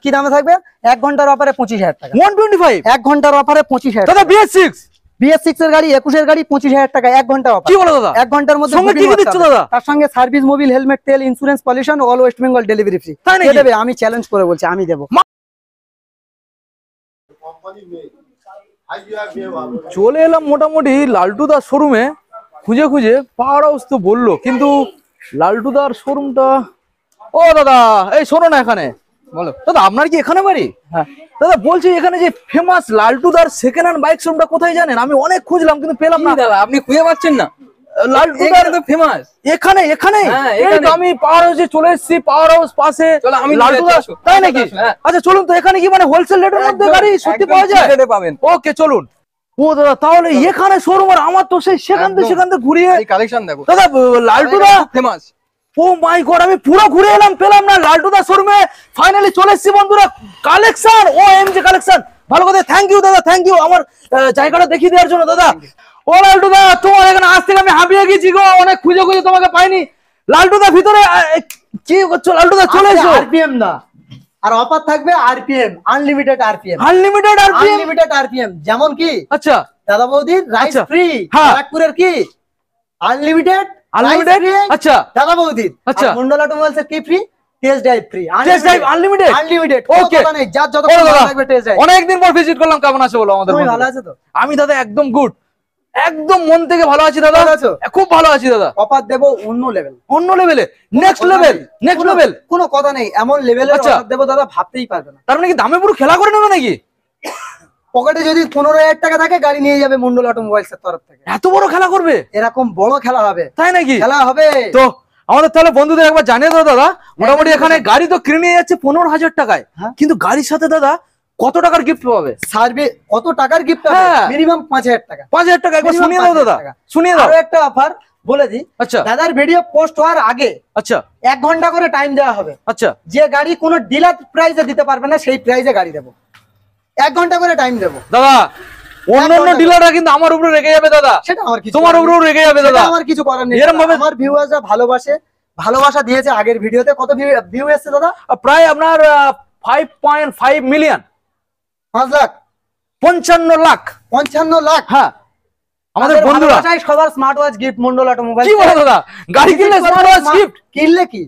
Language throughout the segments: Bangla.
কি দামে থাকবে? 1 ঘন্টার অফারে 25,000 টাকা। 125 1 ঘন্টার অফারে 25,000 দাদা। BS6 এর গাড়ি 21 এর গাড়ি 25,000 টাকা 1 ঘন্টা অফার। কি বলো দাদা? 1 ঘন্টার মধ্যে সঙ্গে কি কি দিচ্ছ দাদা? তার সঙ্গে সার্ভিস, মোবিল, হেলমেট, তেল, insurance, pollution, all West Bengal delivery free. কে দেবে? আমি চ্যালেঞ্জ করে বলছি, আমি দেব। চলে এলাম মোটামুটি লালটুদার শোরুমে, খুঁজে খুঁজে পাওয়ার হাউস তো বললো, কিন্তু লালটুদার শোরুমটা, ও দাদা এই শোনো না, এখানে বলো দাদা, আপনার কি এখানে বাড়ি? হ্যাঁ দাদা, বলছি এখানে যে ফেমাস লালটুদার সেকেন্ড হ্যান্ড বাইক শোরুমটা কোথায় জানেন? আমি অনেক খুঁজলাম কিন্তু পেলাম না দাদা। আপনি খুঁজে পাচ্ছেন না? লালটুদার তো ফেমাস এখানে। আমি পাওয়ার হাউসে চলে এসেছি, পাওয়ার হাউস পাশে লালটুদা, তাই নাকি? আচ্ছা চলুন তো, এখানে কি মানে হোলসেল রেটের মধ্যে গাড়ি সত্যি পাওয়া যায়? পাবেন। ওকে চলুন। ও দাদা, তাহলে এখানে শোরুম, আর আমার তো সেই সেখান থেকে ঘুরিয়ে কালেকশন দেখো দাদা। লালটুদা ফেমাস। ও মাই গড, আমি পুরো ঘুরে এলাম, পেলাম না। লালটুদা শোরুমে ফাইনালি চলে এসেছি বন্ধুরা। কালেকশন, ও এমজি কালেকশন, ভালো কথা। থ্যাংক ইউ দাদা, থ্যাংক ইউ আমার জায়গাটা দেখিয়ে দেওয়ার জন্য দাদা। ও লালটুদা, তোমার এখানে আজ থেকে আমি হাঁপিয়ে গেছি গো, অনেক খুঁজে খুঁজে তোমাকে পাইনি। লালটুদা ভিতরে কি করছো? লালটুদা চলে এসো। আরপিএম না, আর অফার থাকবে RPM, unlimited RPM. Unlimited RPM যেমন কি? আচ্ছা দাদা বৌদির রাইস ফ্রি, হ্যাঁ। ব্যারাকপুরের কি আনলিমিটেড। আচ্ছা দাদা বৌদির। আচ্ছা, মন্ডল অটোমোবাইলস এর কি free? Test drive free. Unlimited. Okay, যার যত লাগবে টেস্ট ড্রাইভ। অনেকদিন পর ভিজিট করলাম, কেমন আছো বলো আমাদের? তুমি ভালো আছো তো? আমি দাদা একদম গুড, একদম মন থেকে ভালো আছি দাদা। খুব ভালো আছি দাদা। অফার দেব অন্য লেভেলে, নেক্সট লেভেল, কোনো কথা নেই, এমন লেভেলের অফার দেব দাদা, ভাবতেই পারবে না। তার মানে কি দামে পুরো খেলা করে নেবে নাকি? পকেটে যদি 15,000 টাকা থাকে, গাড়ি নিয়ে যাবে মন্ডল অটোমোবাইলস এর তরফ থেকে। এত বড় খেলা করবে? এরকম বড় খেলা হবে, তাই নাকি? খেলা হবে তো আমাদের তাহলে বন্ধুদের একবার জানিয়ে দাও দাদা। মোটামুটি এখানে গাড়ি তো কিনে নিয়ে যাচ্ছে 15,000 টাকায়, কিন্তু গাড়ির সাথে দাদা কত টাকার গিফট পাবে? সার্ভিস কত টাকার গিফট পাবে? মিনিমাম 5,000 টাকা। 5,000 টাকা একবার শুনিয়ে দাও দাদা, শুনিয়ে দাও। আরো একটা অফার বলে দিই। আচ্ছা দাদার ভিডিও পোস্ট হওয়ার আগে আচ্ছা 1 ঘন্টা করে টাইম দেওয়া হবে। আচ্ছা, যে গাড়ি কোনো ডিলার প্রাইসে দিতে পারবে না, সেই প্রাইসে গাড়ি দেবো। 1 ঘন্টা করে টাইম দেবো দাদা। অন্যান্য ডিলাররা কিন্তু আমার উপরে রেগে যাবে দাদা, সেটা আমার কিছু, তোমার উপরেও রেগে যাবে দাদা। আমার কিছু করার নেই। এরকম ভাবে আমার ভিউয়ার্সরা ভালোবাসা দিয়েছে আগের ভিডিওতে। কত ভিউ এসেছে দাদা? প্রায় আপনার 5.5 মিলিয়ন, 5 লাখ, 55 লাখ। 55 লাখ। হ্যাঁ, আমাদের বন্ধুরা চাই সবার smart watch gift Mondal automobile. কি বলো দাদা? গাড়ি কিনলে স্মার্ট ওয়াচ গিফট? কিনলে কি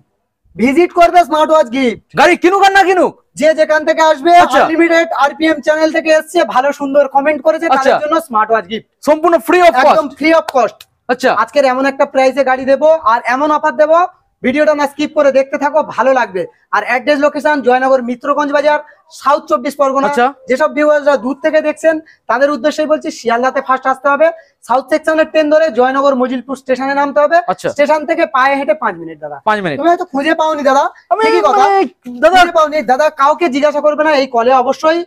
ভিজিট করবে স্মার্ট ওয়াচ গিফট। গাড়ি কিনুক আর না কিনুক, যে যেখান থেকে আসবে, আনলিমিটেড আরপিএম চ্যানেল থেকে এসেছে, ভালো সুন্দর কমেন্ট করেছে, তাদের জন্য স্মার্ট ওয়াচ গিফট সম্পূর্ণ ফ্রি অফ কস্ট, একদম ফ্রি অফ কস্ট। আচ্ছা, আজকের এমন একটা প্রাইসে গাড়ি দেবো আর এমন অফার দেবো, ভিডিওটা না স্কিপ করে দেখতে থাকো, ভালো লাগবে। আর অ্যাড্রেস লোকেশন জয়নগর মিত্রগঞ্জ বাজার, সাউথ 24 পরগনা। যেসব ভিউয়াররা দূর থেকে দেখছেন তাদের উদ্দেশ্যে বলছি, শিয়ালদাতে ফার্স্ট আসতে হবে, সাউথ সেকশনের ট্রেন ধরে জয়নগর মজিলপুর স্টেশনে নামতে হবে। স্টেশন থেকে পায়ে হেঁটে 5 মিনিট দাদা। 5 মিনিট। তুমি হয়তো খুঁজে পাওনি দাদা, ঠিকই কথা, দাদা পাওনি দাদা। কাউকে জিজ্ঞাসা করবে না, এই কলে অবশ্যই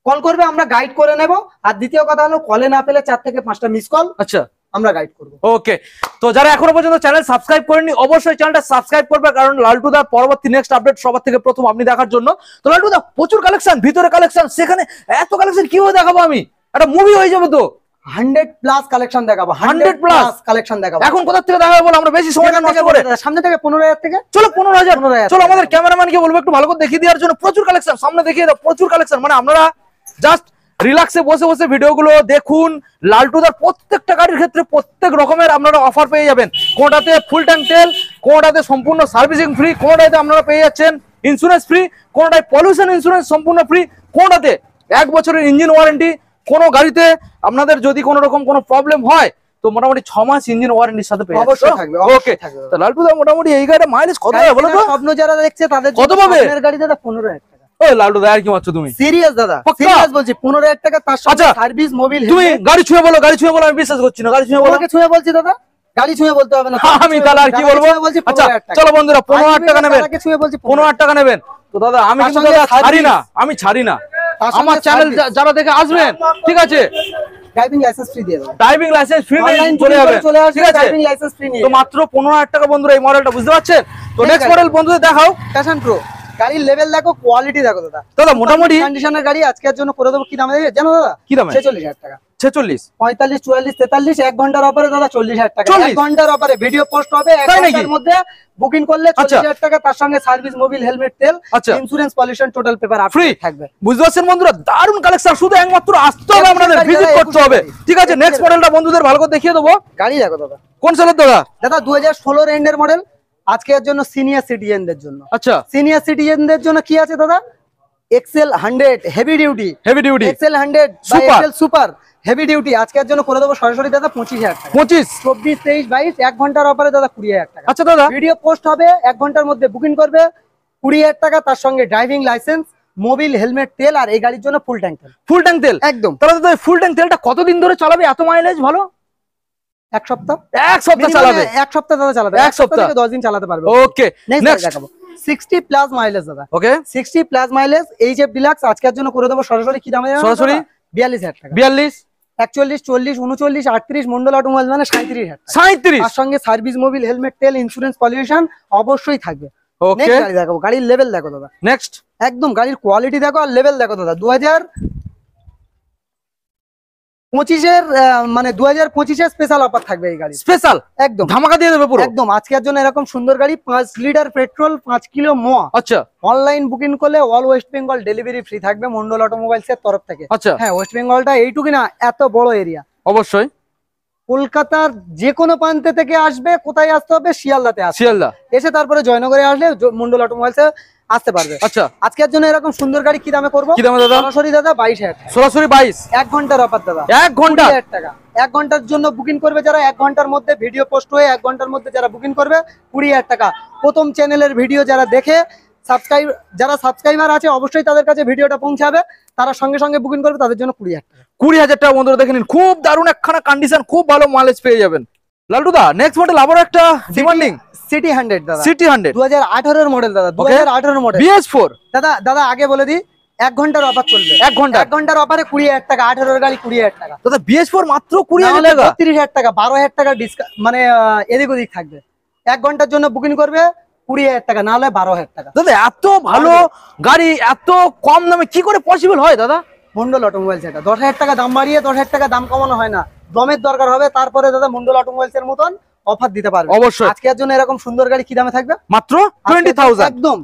কল করবে, আমরা গাইড করে নেব। আর দ্বিতীয় কথা হলো, কলে না পেলে 4 থেকে 5টা মিস কল, আচ্ছা, আমরা গাইড করব। ওকে, তো যারা এখনো পর্যন্ত চ্যানেল সাবস্ক্রাইব করেননি, অবশ্যই চ্যানেলটা সাবস্ক্রাইব করবে, কারণ লালটুদার পরবর্তী নেক্সট আপডেট সবার থেকে প্রথম আপনি দেখার জন্য। তো লালটুদা প্রচুর কালেকশন, ভিতরে কালেকশন, সেখানে এত কালেকশন কিভাবে দেখাবো? আমি একটা মুভি হয়ে যাবে তো। 100+ কালেকশন দেখাবো, 100+ কালেকশন দেখাবো। এখন কোথা থেকে দেখাবো বল, আমরা বেশি সময় নষ্ট করে। সামনে থেকে 15,000 থেকে। চলো 15,000। চলো আমাদের ক্যামেরাম্যানকে বলবো একটু ভালো করে দেখিয়ে দেওয়ার জন্য। প্রচুর কালেকশন সামনে দেখিয়ে দাও, প্রচুর কালেকশন। মানে আপনারা জাস্ট রিল্যাক্সে বসে বসে ভিডিওগুলো দেখুন। লালটুদার প্রত্যেকটা গাড়ির ক্ষেত্রে প্রত্যেক রকমের আপনারা অফার পেয়ে যাবেন। কোনটাতে ফুল ট্যাঙ্ক তেল, কোনটাতে সম্পূর্ণ সার্ভিসিং ফ্রি, কোনটাতে আপনারা পেয়ে যাচ্ছেন ইন্স্যুরেন্স ফ্রি, কোনটায় পলিউশন ইন্স্যুরেন্স সম্পূর্ণ ফ্রি, কোনটাতে 1 বছরের ইঞ্জিন ওয়ারেন্টি। কোন গাড়িতে আপনাদের যদি কোনো রকম কোনো প্রবলেম হয় তো মোটামুটি 6 মাস ইঞ্জিন ওয়ারেন্টির সাথে পেয়ে অবশ্যই থাকবে। ওকে, তো লালটুদা মোটামুটি এই গাড়িটা মাইলেজ কত হবে বলো তো? স্বপ্ন যারা দেখছে তাদের কত পাবে? আপনার গাড়ি দাদা 15,000 টাকা। ওই লালটুদা আর কি মারছো তুমি? সিরিয়াস দাদা, সিরিয়াস বলছি, 15,000 টাকা তার সাথে সার্ভিস, মোবিল। তুমি গাড়ি ছুঁয়ে বলো, গাড়ি ছুঁয়ে বলো, আমি বিশ্বাস করছি না। গাড়ি ছুঁয়ে বলো। তোমাকে ছুঁয়ে বলছি দাদা, গাড়ি ছুঁয়ে বলতে হবে না। আমি তাহলে আর কি বলবো? আচ্ছা চলো বন্ধুরা, 15,000 টাকা নেবেন, 15,000 টাকা নেবেন। তো দাদা আমি কিন্তু দাদা ছাড়ি না, আমি ছাড়ি না। আমার চ্যানেল যারা দেখে আসবেন, ঠিক আছে, ড্রাইভিং লাইসেন্স ফ্রি দিয়ে দেব। ড্রাইভিং লাইসেন্স ফ্রি নিয়ে চলে যাবেন, ঠিক আছে? ড্রাইভিং লাইসেন্স ফ্রি নিয়ে তো মাত্র 15,000 টাকা বন্ধুরা এই মডেলটা, বুঝতে পারছেন? তো নেক্সট মডেল বন্ধুদের দেখাও। Passion pro. গাড়ির লেভেল দেখো, কোয়ালিটি দেখো দাদা। দাদা মোটামুটি কন্ডিশনের গাড়ি আজকের জন্য করে দেবো কি দামে জানো দাদা? কি দামে? 46,000 টাকা। 46, 45, 44, 43, 1 ঘন্টার অফারে দাদা 40,000 টাকা। 1 ঘন্টার অফারে ভিডিও পোস্ট হবে, 1 ঘন্টার মধ্যে বুকিং করলে 40,000 টাকা, তার সঙ্গে সার্ভিস, মোবিল, হেলমেট, তেল, insurance, pollution, total paper free থাকবে। বুঝতে পারছেন বন্ধুরা, দারুন কালেকশন, শুধু একমাত্র আসতে হবে, আপনাদের ভিজিট করতে হবে। ঠিক আছে, নেক্সট মডেলটা বন্ধুদের ভালো করে দেখিয়ে দেবো। গাড়ি দেখো দাদা, কোন সালের দাদা? দাদা 2016 এন্ডের মডেল। আজকের জন্য সিনিয়র সিটিজেনদের জন্য। আচ্ছা, সিনিয়র সিটিজেনদের জন্য কি আছে দাদা? এক্সেল 100 হেভি ডিউটি, এক্সেল 100 বা এক্সেল সুপার হেভি ডিউটি আজকের জন্য করে দেবো সরাসরি দাদা 25,000 টাকা। 25, 24, 23, 22, 1 ঘন্টার অফারে দাদা 20,000 টাকা। আচ্ছা দাদা, ভিডিও পোস্ট হবে, 1 ঘন্টার মধ্যে বুকিং করবে 20,000 টাকা, তার সঙ্গে ড্রাইভিং লাইসেন্স, মোবিল, হেলমেট, তেল, আর এই গাড়ির জন্য ফুল ট্যাঙ্ক তেল। ফুল ট্যাঙ্ক তেল একদম। তাহলে দাদা ফুল ট্যাঙ্ক তেলটা কতদিন ধরে চালাবে এত মাইলেজ ভালো? 1 সপ্তাহ। 1 সপ্তাহ চালাবে? 1 সপ্তাহ দাদা চালাবে। 1 সপ্তাহ থেকে 10 দিন চালাতে পারবে। ওকে, নেক্সট দেখাবো 60 প্লাস মাইলেজ দাদা। ওকে, 60 প্লাস মাইলেজ এইচএফ ডিলাক্স আজকের জন্য করে দেবো সরাসরি কি দামে? সরাসরি 42,000 টাকা। 42, 41, 40, 39, 38, মন্ডল অটোমোবাইল মানে 37,000 টাকা। 37, তার সঙ্গে সার্ভিস, মোবিল, হেলমেট, তেল, ইন্স্যুরেন্স, পলিউশন অবশ্যই থাকবে। ওকে, নেক্সট গাড়ি দেখাবো, গাড়ির লেভেল দেখো দাদা, নেক্সট একদম গাড়ির কোয়ালিটি দেখো আর লেভেল দেখো দাদা। 2025 এর মানে 2025 এর স্পেশাল অফার থাকবে এই গাড়ি। স্পেশাল একদম ধামাকা দিয়ে দেবে পুরো। একদম আজকের জন্য এরকম সুন্দর গাড়ি, 5 লিটার পেট্রোল, 5 কিলো মোয়া। আচ্ছা, অনলাইন বুকিং করলে all West Bengal delivery free থাকবে মন্ডল অটোমোবাইলস এর তরফ থেকে। আচ্ছা, হ্যাঁ, ওয়েস্ট বেঙ্গলটা এইটুকু না, এত বড় এরিয়া। অবশ্যই কলকাতার যে কোনো প্রান্তে থেকে আসবে, কোথায় আসতে হবে? শিয়ালদাতে আসবে। শিয়ালদা এসে তারপরে জয়নগরে আসলে মন্ডল অটোমোবাইলস আসতে পারবে। আচ্ছা, আজকের জন্য এরকম সুন্দর গাড়ি কি দামে করবো? কি দামে দাদা? সরাসরি দাদা 22,000 টাকা। সরাসরি 22, 1 ঘন্টার অফার দাদা। 1 ঘন্টা 20,000 টাকা। 1 ঘন্টার জন্য বুকিং করবে যারা, 1 ঘন্টার মধ্যে ভিডিও পোস্ট হয়ে 1 ঘন্টার মধ্যে যারা বুকিং করবে 20,000 টাকা। প্রথম চ্যানেলের ভিডিও যারা দেখে যারা সাবস্ক্রাইবার আছে অবশ্যই তাদের কাছে ভিডিওটা পৌঁছাবে, তারা সঙ্গে সঙ্গে বুকিং করবে, তাদের জন্য 20,000 টাকা। 20,000 টাকা বন্ধুরা দেখে নিন, খুব দারুণ একখানা কন্ডিশন, খুব ভালো মাইলেজ পেয়ে যাবেন। লালটু দা নেক্সট মডেল আবার একটা ডিমান্ডিং সিটি 100 দাদা, সিটি 100 2018 এর মডেল দাদা, 2018 মডেল BS4 দাদা আগে বলে দিই 1 ঘন্টার অফার চলবে। 1 ঘন্টার অফারে 20,000 টাকা। 18 এর গাড়ি 20,000 টাকা দাদা, BS4 মাত্র 20,000 টাকা। 30,000 টাকা, 12,000 টাকা ডিসকাউন্ট, মানে এদিক ওদিক থাকবে। 1 ঘন্টার জন্য বুকিং করবে 20,000 টাকা, না হলে 12,000 টাকা। দাদা এত ভালো গাড়ি এত কম দামে কি করে পসিবল হয় দাদা? মন্ডল অটোমোবাইলস এটা 10,000 টাকা দাম বাড়িয়ে 10,000 টাকা দাম কমানো হয় না। দমের দরকার হবে, তারপরে দাদা মন্ডল অটোমোবাইলস এর মতন অফার দিতে পারবে অবশ্যই। আজকের জন্য এরকম সুন্দর গাড়ি কি দামে থাকবে? মাত্র 20,000, একদম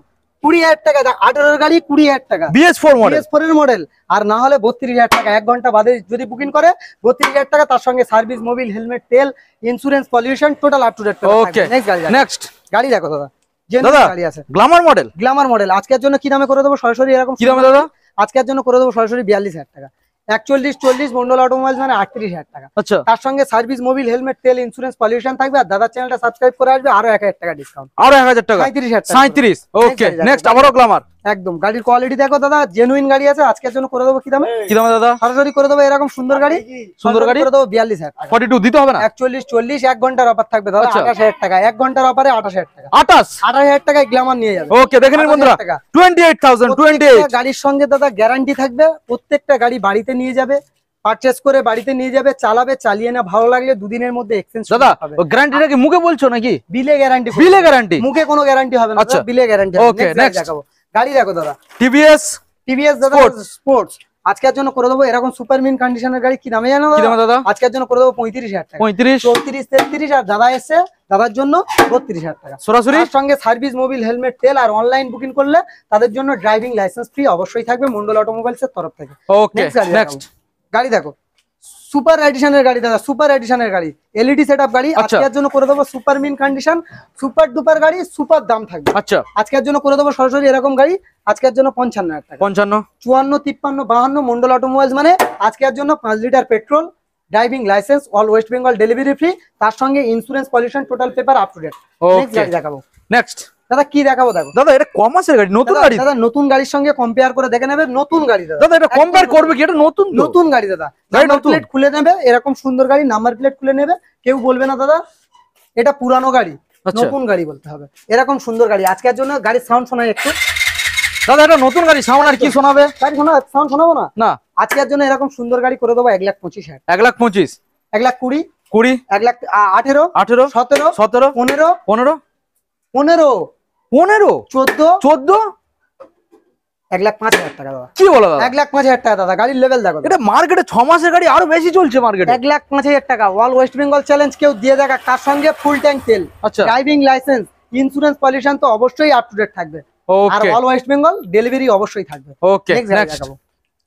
20,000 টাকা। 18 এর গাড়ি 20,000 টাকা, BS4 মডেল, BS4 এর মডেল। আর না হলে 32,000 টাকা। 1 ঘন্টা বাদে যদি বুকিং করে 32,000 টাকা, তার সঙ্গে সার্ভিস, মোবিল, হেলমেট, তেল, insurance, pollution total up to date. Okay, next গাড়ি দেখো দাদা, দাদা গাড়ি আছে গ্ল্যামার মডেল। গ্ল্যামার মডেল আজকের জন্য কি দামে করে দেবো সরাসরি? এরকম কি দামে দাদা? আজকের জন্য করে দেবো সরাসরি 42,000 টাকা। 41, 40 মন্ডল অটোমোবাইলস মানে 38,000 টাকা। আচ্ছা, তার সঙ্গে সার্ভিস, মোবিল, হেলমেট, তেল, ইন্স্যুরেন্স, পলিউশন থাকবে। আর দাদার চ্যানেলটা সাবস্ক্রাইব করে আসবে, আরো 1,000 টাকা ডিসকাউন্ট, আরো 1,000 টাকা, 37,000 টাকা। 37। ওকে, নেক্সট আবারও গ্ল্যামার। একদম গাড়ির কোয়ালিটি দেখো দাদা, জেনুইন গাড়ি আছে। আজকের জন্য করে দেবো কি দামে? কি দামে দাদা? সরাসরি করে দেবো এরকম সুন্দর গাড়ি, করে দেবো 42,000 টাকা। 42 দিতে হবে না? 41, 40 1 ঘন্টার অফার থাকবে দাদা, 28,000 টাকা। 1 ঘন্টার অফারে 28,000 টাকা। 28,000 টাকায় গ্ল্যামার নিয়ে যাবে। ওকে, দেখে নিন বন্ধুরা, 28,000, 28। গাড়ির সঙ্গে দাদা গ্যারান্টি থাকবে। প্রত্যেকটা গাড়ি বাড়িতে নিয়ে যাবে, পারচেজ করে বাড়িতে নিয়ে যাবে, চালাবে, চালিয়ে না ভালো লাগলে 2 দিনের মধ্যে এক্সচেঞ্জ দাদা গ্যারান্টিটা কি মুখে বলছো নাকি? বিলে গ্যারান্টি। বিলে গ্যারান্টি, মুখে কোনো গ্যারান্টি হবে না, আচ্ছা বিলে গ্যারান্টি। ওকে, নেক্সট দেখাবো গাড়ি দেখো দাদা, TVS দাদা স্পোর্টস। আজকের জন্য করে দেবো এরকম সুপার মিন কন্ডিশনের গাড়ি কি দামে জানো দাদা? আজকের জন্য করে দেবো 35,000 টাকা। 35, 34, 33। আর দাদা এসছে, দাদার জন্য 32,000 টাকা সরাসরি। তার সঙ্গে সার্ভিস, মোবিল, হেলমেট, তেল, আর অনলাইন বুকিং করলে তাদের জন্য ড্রাইভিং লাইসেন্স ফ্রি অবশ্যই থাকবে মন্ডল অটোমোবাইলস এর তরফ থেকে। ওকে, নেক্সট গাড়ি দেখো, সুপার এডিশনের গাড়ি দাদা, সুপার এডিশনের গাড়ি, এলইডি সেটআপ গাড়ি। আজকের জন্য করে দেবো super mint condition, super duper গাড়ি, সুপার দাম থাকবে। আচ্ছা, আজকের জন্য করে দেবো সরাসরি এরকম গাড়ি আজকের জন্য 55,000 টাকা। 55, 54, 53, 52 মন্ডল অটোমোবাইলস মানে আজকের জন্য 5 litre petrol, driving licence, all West Bengal delivery free, তার সঙ্গে insurance, pollution total paper up to date. Next গাড়ি দেখাবো। নেক্সট দাদা কি দেখাবো দেখো দাদা, এটা কমার্সের গাড়ি, নতুন গাড়ি দাদা, নতুন গাড়ির সঙ্গে কম্পেয়ার করে দেখে নেবে। নতুন গাড়ি দাদা, দাদা এটা কম্পেয়ার করবে কি? এটা নতুন নতুন গাড়ি দাদা। গাড়ি নাম্বার নতুন। প্লেট খুলে নেবে, এরকম সুন্দর গাড়ি নাম্বার প্লেট খুলে নেবে, কেউ বলবে না দাদা এটা পুরানো গাড়ি, নতুন গাড়ি বলতে হবে। এরকম সুন্দর গাড়ি আজকের জন্য। গাড়ির সাউন্ড শোনাই একটু দাদা, এটা নতুন গাড়ি, সাউন্ড আর কি শোনাবে? গাড়ি সাউন্ড শোনাবো না? না, আজকের জন্য এরকম সুন্দর গাড়ি করে দেবো 1,25,000, 1,25,000, 1,20,000, 20, 1,18,000, 18, 17, 17, 15, 15, 15, 15, 14, 14, 1,05,000 টাকা দাদা। কি বলো দাদা? 1,05,000 টাকা দাদা, গাড়ির লেভেল দেখো দাদা। এটা মার্কেটে 6 মাসের গাড়ি আরো বেশি চলছে মার্কেটে। 1,05,000 টাকা অল ওয়েস্ট বেঙ্গল চ্যালেঞ্জ কেউ দিয়ে দেখা, তার সঙ্গে ফুল ট্যাঙ্ক তেল, আচ্ছা ড্রাইভিং লাইসেন্স, ইন্স্যুরেন্স পলিউশন তো অবশ্যই আপ টু ডেট থাকবে। আর okay all West Bengal delivery অবশ্যই থাকবে। ওকে Next গাড়ি নেক্সট দেখাবো।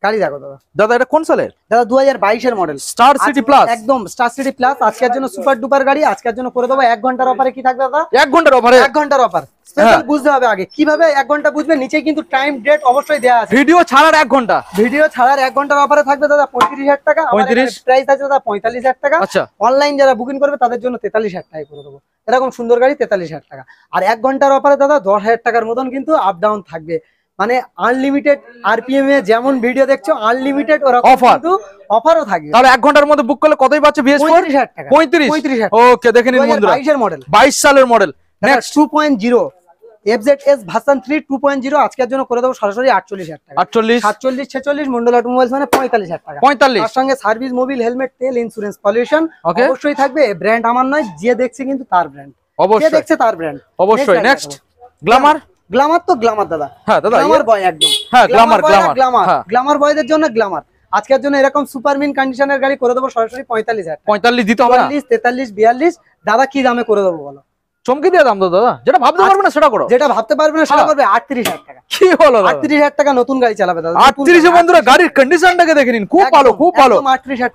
গাড়ি দেখো দাদা। দাদা এটা কোন সালের? দাদা 2022 এর মডেল, স্টার সিটি প্লাস। একদম স্টার সিটি প্লাস। আজকের জন্য সুপার ডুপার গাড়ি, আজকের জন্য করে দেবো 1 ঘন্টার অফারে। কি থাকবে দাদা? 1 ঘন্টার অফারে। 1 ঘন্টার অফার স্পেশাল বুঝতে হবে আগে। কিভাবে 1 ঘন্টা বুঝবে? নিচে কিন্তু টাইম ডেট অবশ্যই দেওয়া আছে। ভিডিও ছাড়ার 1 ঘন্টা। ভিডিও ছাড়ার 1 ঘন্টার অফারে থাকবে দাদা 35,000 টাকা। 35 প্রাইস আছে দাদা 45,000 টাকা। আচ্ছা অনলাইন যারা বুকিং করবে তাদের জন্য 43,000 টাকায় করে দেবো। এরকম সুন্দর গাড়ি 43,000 টাকা। আর 1 ঘন্টার অফারে দাদা 10,000 টাকার মতন কিন্তু আপ ডাউন থাকবে। মানে আনলিমিটেড আরপিএম এ যেমন ভিডিও দেখছো আনলিমিটেড ওরকম Offer। কিন্তু অফারও থাকবে। তাহলে 1 ঘন্টার মধ্যে বুক করলে কতই পাচ্ছে BS4? 35,000 টাকা। 35। ওকে দেখে নিন বন্ধুরা, 2022 এর মডেল, 22 সালের মডেল। নেক্সট 2.0 FZS ভার্সন 3 2.0 আজকের জন্য করে দেবো সরাসরি 48,000 টাকা। 48 47 46 মন্ডল অটোমোবাইলস মানে 45,000 টাকা। 45 তার সঙ্গে সার্ভিস, মোবিল, হেলমেট, তেল, ইন্স্যুরেন্স, পলিউশন Okay। অবশ্যই থাকবে। ব্র্যান্ড আমার নয়, যে দেখছে কিন্তু তার ব্র্যান্ড, যে অবশ্যই দেখছে তার ব্র্যান্ড অবশ্যই। Next Glamour. গ্ল্যামার তো গ্ল্যামার দাদা। হ্যাঁ দাদা গ্ল্যামার বয় একদম। হ্যাঁ গ্ল্যামার গ্ল্যামার গ্ল্যামার। হ্যাঁ গ্ল্যামার বয়দের জন্য গ্ল্যামার। আজকের জন্য এরকম সুপার মিন কন্ডিশনের গাড়ি করে দেবো সরাসরি 45,000 টাকা। 45 দিতে হবে না? 44 43 42 দাদা কি দামে করে দেবো বলো? চমকে দিয়ে দাম তো দাদা, যেটা ভাবতে পারবে না সেটা করো। যেটা ভাবতে পারবে না সেটা হ্যাঁ। করবে 38,000 টাকা। কি হলো দাদা? 38,000 টাকা নতুন গাড়ি চালাবে দাদা। 38 এ বন্ধুরা গাড়ির কন্ডিশনটাকে দেখে নিন, খুব ভালো খুব ভালো।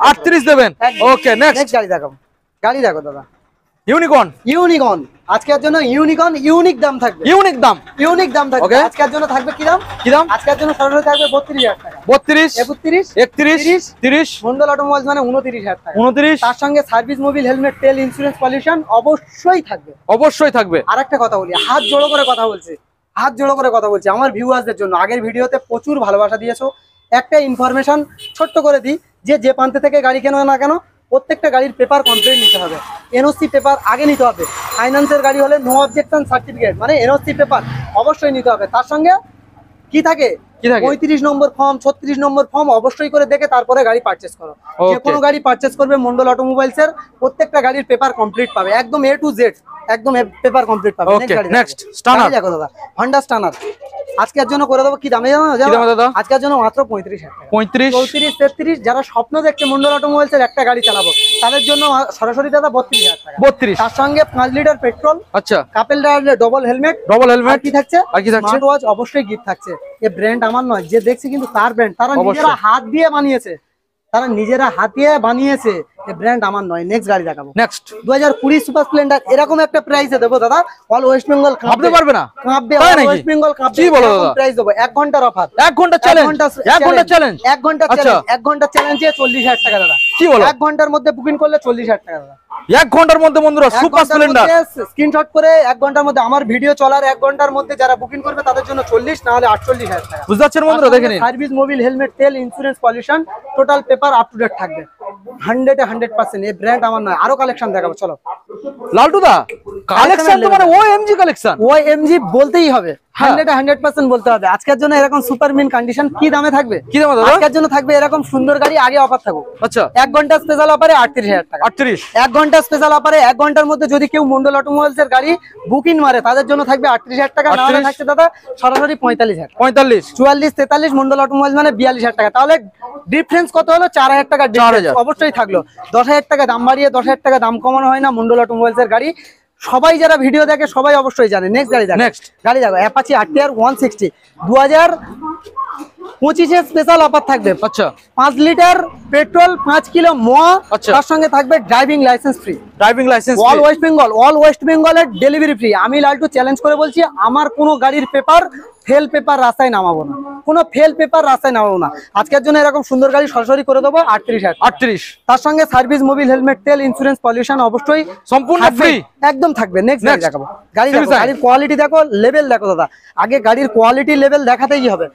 38 দেবেন। ওকে নেক্সট গাড়ি দেখো। গাড়ি দেখো দাদা, ইউনিকর্ন। ইউনিকর্ন আজকের জন্য ইউনিকর্ন ইউনিক দাম থাকবে। ইউনিক দাম। ইউনিক দাম থাকবে। Okay। আজকের জন্য থাকবে কি দাম? কি দাম? আজকের জন্য সরাসরি থাকবে 32,000 টাকা। 32 31 31 30 মন্ডল অটোমোবাইলস মানে 29,000 টাকা। 29 তার সঙ্গে সার্ভিস, মোবিল, হেলমেট, তেল, ইন্স্যুরেন্স, পলিউশন অবশ্যই থাকবে। অবশ্যই থাকবে। আরেকটা কথা বলি, হাত জোড়ো করে কথা বলছি, হাত জোড়ো করে কথা বলছি আমার ভিউয়ারদের জন্য। আগের ভিডিওতে প্রচুর ভালোবাসা দিয়েছো। একটা ইনফরমেশন ছোট্ট করে দিই, যে প্রান্তে থেকে গাড়ি কেনো না কেন প্রত্যেকটা গাড়ির পেপার কমপ্লিট নিতে হবে। এনওসি পেপার আগে নিতে হবে। ফাইন্যান্সের গাড়ি হলে নো অবজেকশন সার্টিফিকেট মানে এনওসি পেপার অবশ্যই নিতে হবে। তার সঙ্গে কি থাকে? কি থাকে? 35 নম্বর ফর্ম, 36 নম্বর ফর্ম অবশ্যই করে দেখে তারপরে গাড়ি পারচেজ করো। যে কোনো গাড়ি পারচেজ করবে মন্ডল অটোমোবাইলস এর প্রত্যেকটা গাড়ির পেপার কমপ্লিট পাবে, একদম A to Z একদম পেপার কমপ্লিট পাবে। Okay next Stunner. দেখো দাদা, হন্ডা স্টানার আজকের জন্য করে দেবো কি দামে জানো? কি দামে দাদা? আজকের জন্য মাত্র 35,000 টাকা। 35 34 33 যারা স্বপ্ন দেখছে মন্ডল অটোমোবাইলস এর একটা গাড়ি চালাবো তাদের জন্য সরাসরি দাদা 32,000 টাকা। 32 তার সঙ্গে 5 লিটার পেট্রোল, আচ্ছা couple double helmet, double helmet. কি থাকছে? আর কি থাকছে? স্মার্ট ওয়াচ অবশ্যই গিফট থাকছে। এই ব্র্যান্ড আমার নয়, যে দেখছে কিন্তু তার ব্র্যান্ড। তারা অবশ্যই। নিজেরা হাত দিয়ে বানিয়েছে, তারা নিজেরা হাতে বানিয়েছে। এই ব্র্যান্ড আমার নয়। নেক্সট গাড়ি দেখাবো। নেক্সট 2020 সুপার স্প্লেন্ডার এরকম একটা প্রাইসে দেবো দাদা, অল ওয়েস্ট বেঙ্গল ভাবতে পারবে না। কাঁপবে। তাই অল নাকি? ওয়েস্ট বেঙ্গল কাঁপবে। কি বলো দাদা? প্রাইস দেবো 1 ঘন্টার অফার। 1 ঘন্টা চ্যালেঞ্জ। 1 ঘন্টা চ্যালেঞ্জ। 1 ঘন্টা আচ্ছা। চ্যালেঞ্জ। 1 ঘন্টা চ্যালেঞ্জে 40,000 টাকা দাদা। কি বলো? 1 ঘন্টার মধ্যে বুকিং করলে 40,000 টাকা দাদা। 1 ঘন্টার মধ্যে বন্ধুরা সুপার স্প্লেন্ডার স্ক্রিনশট করে 1 ঘন্টার মধ্যে, আমার ভিডিও চলার 1 ঘন্টার মধ্যে যারা বুকিং করবে তাদের জন্য 40 না হলে 48,000 টাকা। বুঝতে পারছেন বন্ধুরা, দেখে নিন। সার্ভিস, মোবিল, হেলমেট, তেল, insurance, pollution total paper up to date থাকবে 100% এই ব্র্যান্ড আমার নয়। আরো কালেকশন দেখাবো চলো। লালটু দা কালেকশন তো মানে ওএমজি কালেকশন। ওএমজি বলতেই হবে, 100% বলতে হবে। আজকের জন্য এরকম সুপার মিন কন্ডিশন কি দামে থাকবে? কি দামে দাদা? আজকের জন্য থাকবে এরকম সুন্দর গাড়ি, আগে অফার থাকবে। আচ্ছা 1 ঘন্টা স্পেশাল অফারে 38,000 টাকা। 38 1 ঘন্টা স্পেশাল অফারে 1 ঘন্টার মধ্যে যদি কেউ মন্ডল অটোমোবাইলস এর গাড়ি বুকিং মারে তাদের জন্য থাকবে 38,000 টাকা। না হলে 38 থাকছে দাদা সরাসরি 45,000। 45 44 43 মন্ডল অটোমোবাইলস মানে 42,000 টাকা। তাহলে ডিফারেন্স কত হলো? 4,000 টাকা 4,000 অবশ্যই থাকলো। 10,000 টাকা দাম বাড়িয়ে 10,000 টাকা দাম কমানো হয় না মন্ডল অটোমোবাইলস এর গাড়ি। সবাই যারা ভিডিও দেখে সবাই অবশ্যই জানে। নেক্সট গাড়ি দেখো। Next। গাড়ি দেখো অ্যাপাচি RTR 160 2025 এর স্পেশাল অফার থাকবে। আচ্ছা 5 লিটার পেট্রোল, 5 কিলো মোয়া, আচ্ছা। তার সঙ্গে থাকবে driving licence free. Driving licence all West বেঙ্গলের ডেলিভারি ফ্রি। আমি লালটু চ্যালেঞ্জ করে বলছি, আমার কোনো গাড়ির পেপার ফেল পেপার রাস্তায় নামাবো না, কোনো ফেল পেপার রাস্তায় নামাবো না। আজকের জন্য এরকম সুন্দর গাড়ি সরাসরি করে দেবো 38,000। 38 তার সঙ্গে সার্ভিস, মোবিল, হেলমেট, তেল, ইন্স্যুরেন্স, পলিউশন অবশ্যই সম্পূর্ণ থাকবে, ফ্রি একদম থাকবে। নেক্সট গাড়ি দেখাবো। গাড়ি দেখো, Citizen। গাড়ির কোয়ালিটি দেখো, লেভেল দেখো দাদা। আগে গাড়ির কোয়ালিটি লেভেল দেখাতেই হবে।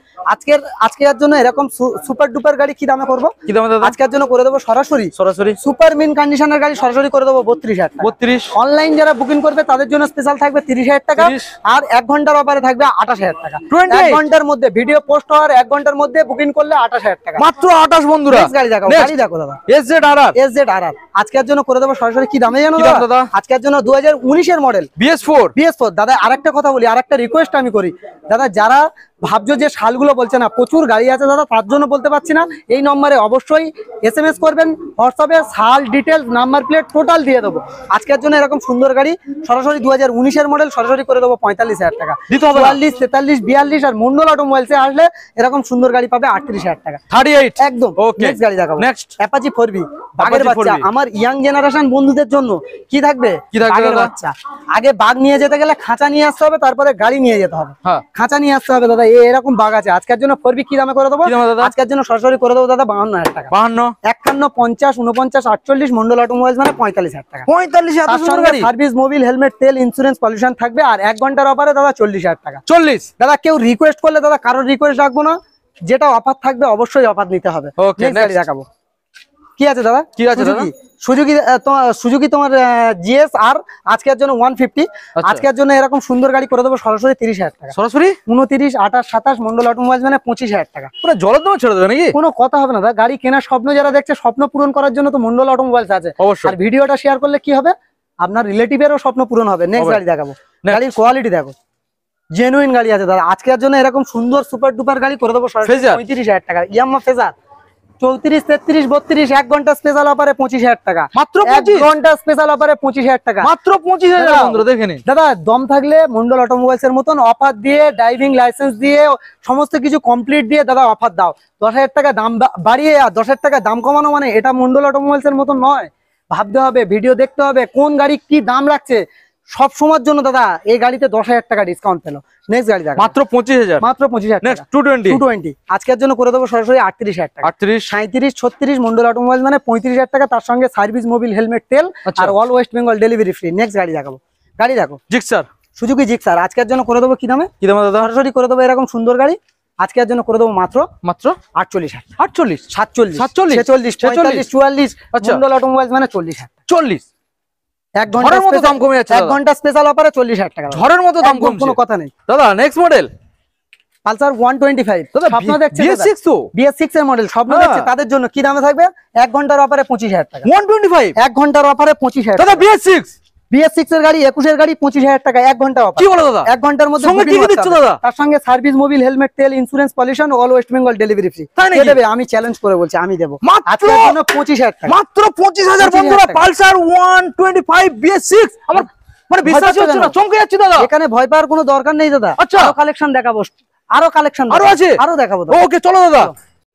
আজকের জন্য এরকম সুপার ডুপার গাড়ি কি দামে করবো? কি দামে দাদা? আজকের জন্য করে দেবো সরাসরি সরাসরি সুপার মিন কন্ডিশনের গাড়ি সরাসরি করে দেবো 32,000 টাকা। 32। অনলাইন যারা বুকিং করবে তাদের জন্য স্পেশাল থাকবে 30,000 টাকা, আর 1 ঘন্টার অফারে থাকবে 28,000 টাকা। 1 ঘন্টার মধ্যে ভিডিও পোস্ট হওয়ার 1 ঘন্টার মধ্যে বুকিং করলে 28,000 টাকা, মাত্র 28 বন্ধুরা। গাড়ি দেখো, গাড়ি দেখো দাদা, SZ-RR আজকের জন্য করে দেবো সরাসরি। কি দামে জানো দাদা? আজকের জন্য 2019 এর মডেল BS4। দাদা আরেকটা কথা বলি, আরেকটা রিকোয়েস্ট আমি করি দাদা, যারা ভাবছো যে শালগুলো বলছে না, প্রচুর গাড়ি আছে দাদা, তার জন্য বলতে পারছি না, এই নম্বরে অবশ্যই SMS করবেন, হোয়াটসঅ্যাপে শাল ডিটেলস নাম্বার প্লেট টোটাল দিয়ে দেবো। আজকের জন্য এরকম সুন্দর গাড়ি সরাসরি 2019 এর মডেল সরাসরি করে দেবো 45,000 টাকা। 44, 43, 42 আর মন্ডল অটোমোবাইলসে আসলে এরকম সুন্দর গাড়ি পাবে 38,000 টাকা। 38 একদম। নেক্সট গাড়ি দেখাবো, নেক্সট অ্যাপাচি 4B বাগের বাচ্চা। আমার ইয়াং জেনারেশন বন্ধুদের জন্য কি থাকবে? বাগের বাচ্চা। আগে বাগ নিয়ে যেতে গেলে খাঁচা নিয়ে আসতে হবে, তারপরে গাড়ি নিয়ে যেতে হবে, খাঁচা নিয়ে আসতে হবে দাদা। এরকম বাগ আছে। আজকের জন্য 4B কি দামে করে দেবো? আজকের জন্য সরাসরি করে দেবো দাদা 52,000 টাকা। 52, 51, 50, 49, 48 মন্ডল অটোমোবাইলস মানে 45,000 টাকা। 45,000 সার্ভিস, মোবিল, হেলমেট, তেল, ইন্স্যুরেন্স, পলিউশন থাকবে। আর 1 ঘন্টার অফারে দাদা 40,000 টাকা। 40 দাদা কেউ রিকোয়েস্ট করলে দাদা কারোর রিকোয়েস্ট রাখবো না, যেটা অফার থাকবে অবশ্যই অফার নিতে হবে। দেখাবো কি আছে দাদা? কি আছে দাদা? সুজুকি তোমার GS-R আজকের জন্য 150। আজকের জন্য এরকম সুন্দর গাড়ি করে দেবো সরাসরি 30,000 টাকা। সরাসরি 29, 28, 27 মন্ডল অটোমোবাইলস মানে 25,000 টাকা। পুরো জলের দামে ছেড়ে দেবে নাকি? কোনো কথা হবে না দাদা, গাড়ি কেনার স্বপ্ন যারা দেখছে, স্বপ্ন পূরণ করার জন্য তো মন্ডল অটোমোবাইলস আছে। আর ভিডিওটা শেয়ার করলে কি হবে? আপনার রিলেটিভেরও স্বপ্ন পূরণ হবে। নেক্সট গাড়ি দেখাবো, গাড়ির কোয়ালিটি দেখো, জেনুইন গাড়ি আছে দাদা। আজকের জন্য এরকম সুন্দর সুপার ডুপার গাড়ি করে দেবো সরাসরি 35,000 টাকা। ইয়ামাহা ফেজার 34, 33, 32 1 ঘন্টা স্পেশাল অফারে 25,000 টাকা। মাত্র 1 ঘন্টা স্পেশাল অফারে 25,000 টাকা। মাত্র 25,000 বন্ধুরা দেখে নিন। দাদা দম থাকলে মন্ডল অটোমোবাইলস এর মতন অফার দিয়ে, ড্রাইভিং লাইসেন্স দিয়ে, সমস্ত কিছু কমপ্লিট দিয়ে দাদা অফার দাও। 10,000 টাকা দাম বাড়িয়ে আর 10,000 টাকা দাম কমানো মানে এটা মন্ডল অটোমোবাইলস এর মতন নয়। ভাবতে হবে, ভিডিও দেখতে হবে, কোন গাড়ি কি দাম রাখছে। সব সময়ের জন্য দাদা এই গাড়িতে 10,000 টাকা ডিসকাউন্ট পেলো। নেক্সট গাড়ি দেখো, মাত্র 25,000। মাত্র 25,000। নেক্সট 220 আজকের জন্য করে দেবো সরাসরি 38,000 টাকা। 38, 37, 36 মন্ডল অটোমোবাইল মানে 35,000 টাকা। তার সঙ্গে সার্ভিস, মোবিল, হেলমেট, তেল আর all West Bengal delivery free. Next গাড়ি দেখাবো, গাড়ি দেখো জিক্সার, সুজুকি জিক্সার। আজকের জন্য করে দেবো কি দামে? কি দামে দাদা? সরাসরি করে দেবো এরকম সুন্দর গাড়ি আজকের জন্য করে দেবো মাত্র 48,000, 48, 47, 46, 46, 45, 44 মন্ডল অটোমোবাইল মানে 40,000, 40। 1 ঘন্টার মতো দাম কমে যাচ্ছে। 1 ঘন্টা স্পেশাল অফারে 40,000 টাকা। ঝড়ের মতো দাম কমছে, কোনো কথা নেই দাদা। নেক্সট মডেল পালসার 125 দাদা, স্বপ্ন দেখছে BS6 তো, BS6 এর মডেল স্বপ্ন দেখছে, তাদের জন্য কি দামে থাকবে? 1 ঘন্টার অফারে 25,000 টাকা। 125 1 ঘন্টার অফারে 25,000 দাদা। BS6 এর গাড়ি 21 এর গাড়ি 25,000 টাকা 1 ঘন্টা অফার। কি বলো দাদা? 1 ঘন্টার মধ্যে সঙ্গে কি দিচ্ছ দাদা? তার সঙ্গে সার্ভিস, মোবিল, হেলমেট, তেল, insurance, pollution, all West Bengal delivery free. কে দেবে? আমি চ্যালেঞ্জ করে বলছি, আমি দেব। আজকের জন্য 25,000 টাকা। মাত্র 25,000 বন্ধুরা, পালসার 125 BS6। আমার মানে বিশ্বাস হচ্ছে না, চমকে যাচ্ছি দাদা। এখানে ভয় পাওয়ার কোনো দরকার নেই দাদা। আরো কালেকশন দেখাবো, আরো কালেকশন আরো আছে, আরো দেখাবো। ওকে চলো দাদা।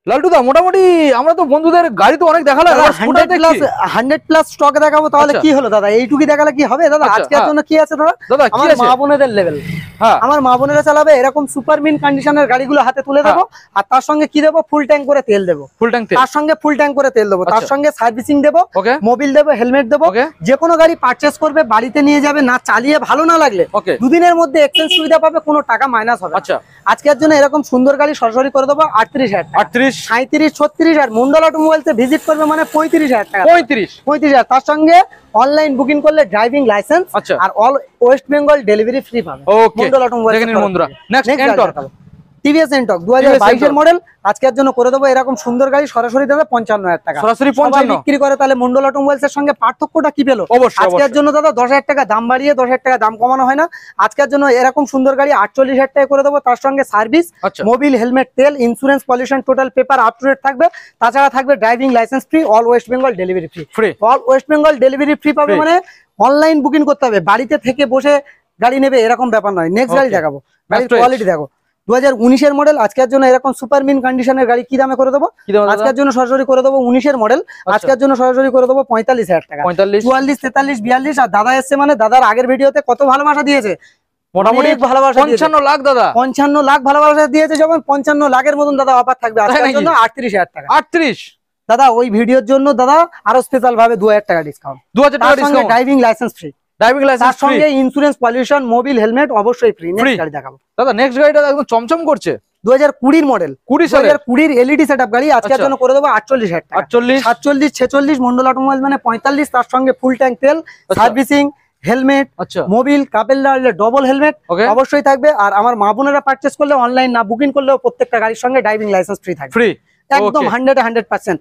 লালটুদা মোটামুটি আমরা তো বন্ধুদের গাড়ি তো অনেক দেখালাম, 100+ স্টক দেখাবো। তাহলে কি হলো দাদা? এইটুকুই দেখালে কি হবে দাদা? আজকের জন্য কি আছে দাদা? আমার মা বোনেদের লেভেল, আমার মা বোনেরা চালাবে এরকম সুপার মিন কন্ডিশনের গাড়িগুলো হাতে তুলে দেবো। আর তার সঙ্গে কি দেবো? ফুল ট্যাঙ্ক করে তেল দেবো। ফুল ট্যাঙ্ক, তার সঙ্গে ফুল ট্যাঙ্ক করে তেল দেবো। তার সঙ্গে সার্ভিসিং দেবো, মোবিল দেবো, হেলমেট দেবো। যে কোনো গাড়ি পারচেস করবে, বাড়িতে নিয়ে যাবে, না চালিয়ে ভালো না লাগলে 2 দিনের মধ্যে এক্সচেঞ্জ সুবিধা পাবে, কোনো টাকা মাইনাস হবে। আজকের জন্য এরকম সুন্দর গাড়ি সরাসরি করে দেবো 38,000 টাকা। 38, 37, 36 আর মন্ডল অটোমোবাইলসে ভিজিট করবে মানে 35,000 টাকা। 35,000 তার সঙ্গে অনলাইন বুকিং করলে ড্রাইভিং লাইসেন্স আর all West Bengal delivery free পাবে মন্ডল অটোমোবাইলস। দেখেন বন্ধুরা, নেক্সট এন্টর্ক টিভিএস এন্টর্ক 2022 এর মডেল আজকের জন্য করে দেবো এরকম সুন্দর গাড়ি সরাসরি দাদা 55,000 টাকা। সরাসরি 55 বিক্রি করে, তাহলে মন্ডল অটোমোবাইলস এর সঙ্গে পার্থক্যটা কি পেলো? আজকের জন্য দাদা 10,000 টাকা দাম বাড়িয়ে 10,000 টাকা দাম কমানো হয় না। আজকের জন্য এরকম সুন্দর গাড়ি 48,000 টাকা করে দেবো। তার সঙ্গে সার্ভিস, মোবিল, হেলমেট, তেল, insurance, pollution total paper up to date থাকবে। তাছাড়া থাকবে driving licence free, all West Bengal delivery free. All West Bengal delivery free পাবে মানে অনলাইন বুকিং করতে হবে, বাড়িতে থেকে বসে গাড়ি নেবে এরকম ব্যাপার নয়। নেক্সট গাড়ি দেখাবো, গাড়ির কোয়ালিটি দেখো 2019 এর মডেল। আজকের জন্য এরকম সুপার মিন কন্ডিশনের গাড়ি কি দামে করে দেবো? আজকের জন্য সরাসরি করে দেবো 19 এর মডেল। আজকের জন্য সরাসরি করে দেবো 45,000 টাকা। 44, 43, 42 আর দাদা এসছে মানে দাদার আগের ভিডিওতে কত ভালোবাসা দিয়েছে, মোটামুটি ভালোবাসা 55 লাখ দাদা, 55 লাখ ভালোবাসা দিয়েছে। যখন 55 লাখের মতন দাদা অফার থাকবে আজকের জন্য 38,000 টাকা। 38 দাদা, ওই ভিডিওর জন্য দাদা আরো স্পেশাল ভাবে 2,000 টাকা ডিসকাউন্ট। 2,000 টাকা discount, driving licence free. Driving licence সঙ্গে ইন্স্যুরেন্স, পলিউশন, মোবিল, হেলমেট অবশ্যই ফ্রি। নেক্সট গাড়ি দেখাবো দাদা। নেক্সট গাড়িটা একদম চমচম করছে, 2020 মডেল, 2020 এলইডি সেটআপ গাড়ি আজকের জন্য করে দেবো 48,000 টাকা। 47, 46 মন্ডল অটোমোবাইল মানে 45, তার সঙ্গে ফুল ট্যাঙ্ক তেল, সার্ভিসিং, হেলমেট, মোবিল, কাপেলদার, ডবল হেলমেট অবশ্যই থাকবে। আর আমার মা বোনেরা পারচেজ করলে, অনলাইন না বুকিং করলেও প্রত্যেকটা গাড়ির সঙ্গে ড্রাইভিং লাইসেন্স ফ্রি থাকবে, ফ্রি একদম 100%।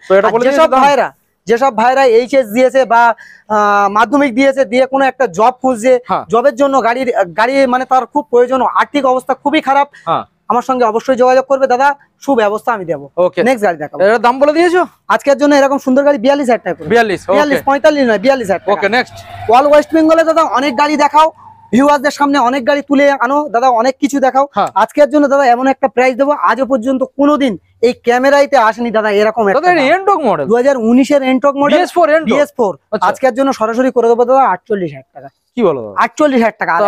যেসব ভাইরা এইচএস দিয়েছে বা মাধ্যমিক দিয়েছে, দিয়ে কোনো একটা জব খুঁজছে, জবের জন্য গাড়ি মানে তার খুব প্রয়োজন, আর্থিক অবস্থা খুবই খারাপ, আমার সঙ্গে অবশ্যই যোগাযোগ করবে দাদা, সুব্যবস্থা আমি দেবো। নেক্সট গাড়ি দেখাবো। এর দাম বলে দিয়েছো আজকের জন্য, এরকম সুন্দর গাড়ি 42,000 টাকা, 42, 45 নয় 42,000 টাকা। Okay next. অল ওয়েস্ট বেঙ্গলে দাদা অনেক গাড়ি দেখাও, ভিউয়ারদের সামনে অনেক গাড়ি তুলে আনো দাদা, অনেক কিছু দেখাও। আজকের জন্য দাদা এমন একটা প্রাইস দেবো, আজও পর্যন্ত কোনোদিন এই ক্যামেরাইতে আসেনি দাদা এরকম একটা এন্টক মডেল, 2019 এর এন্টক মডেল BS4। আজকের জন্য সরাসরি করে দেবো দাদা 48,000 টাকা। কি বলো 48,000 টাকা। আর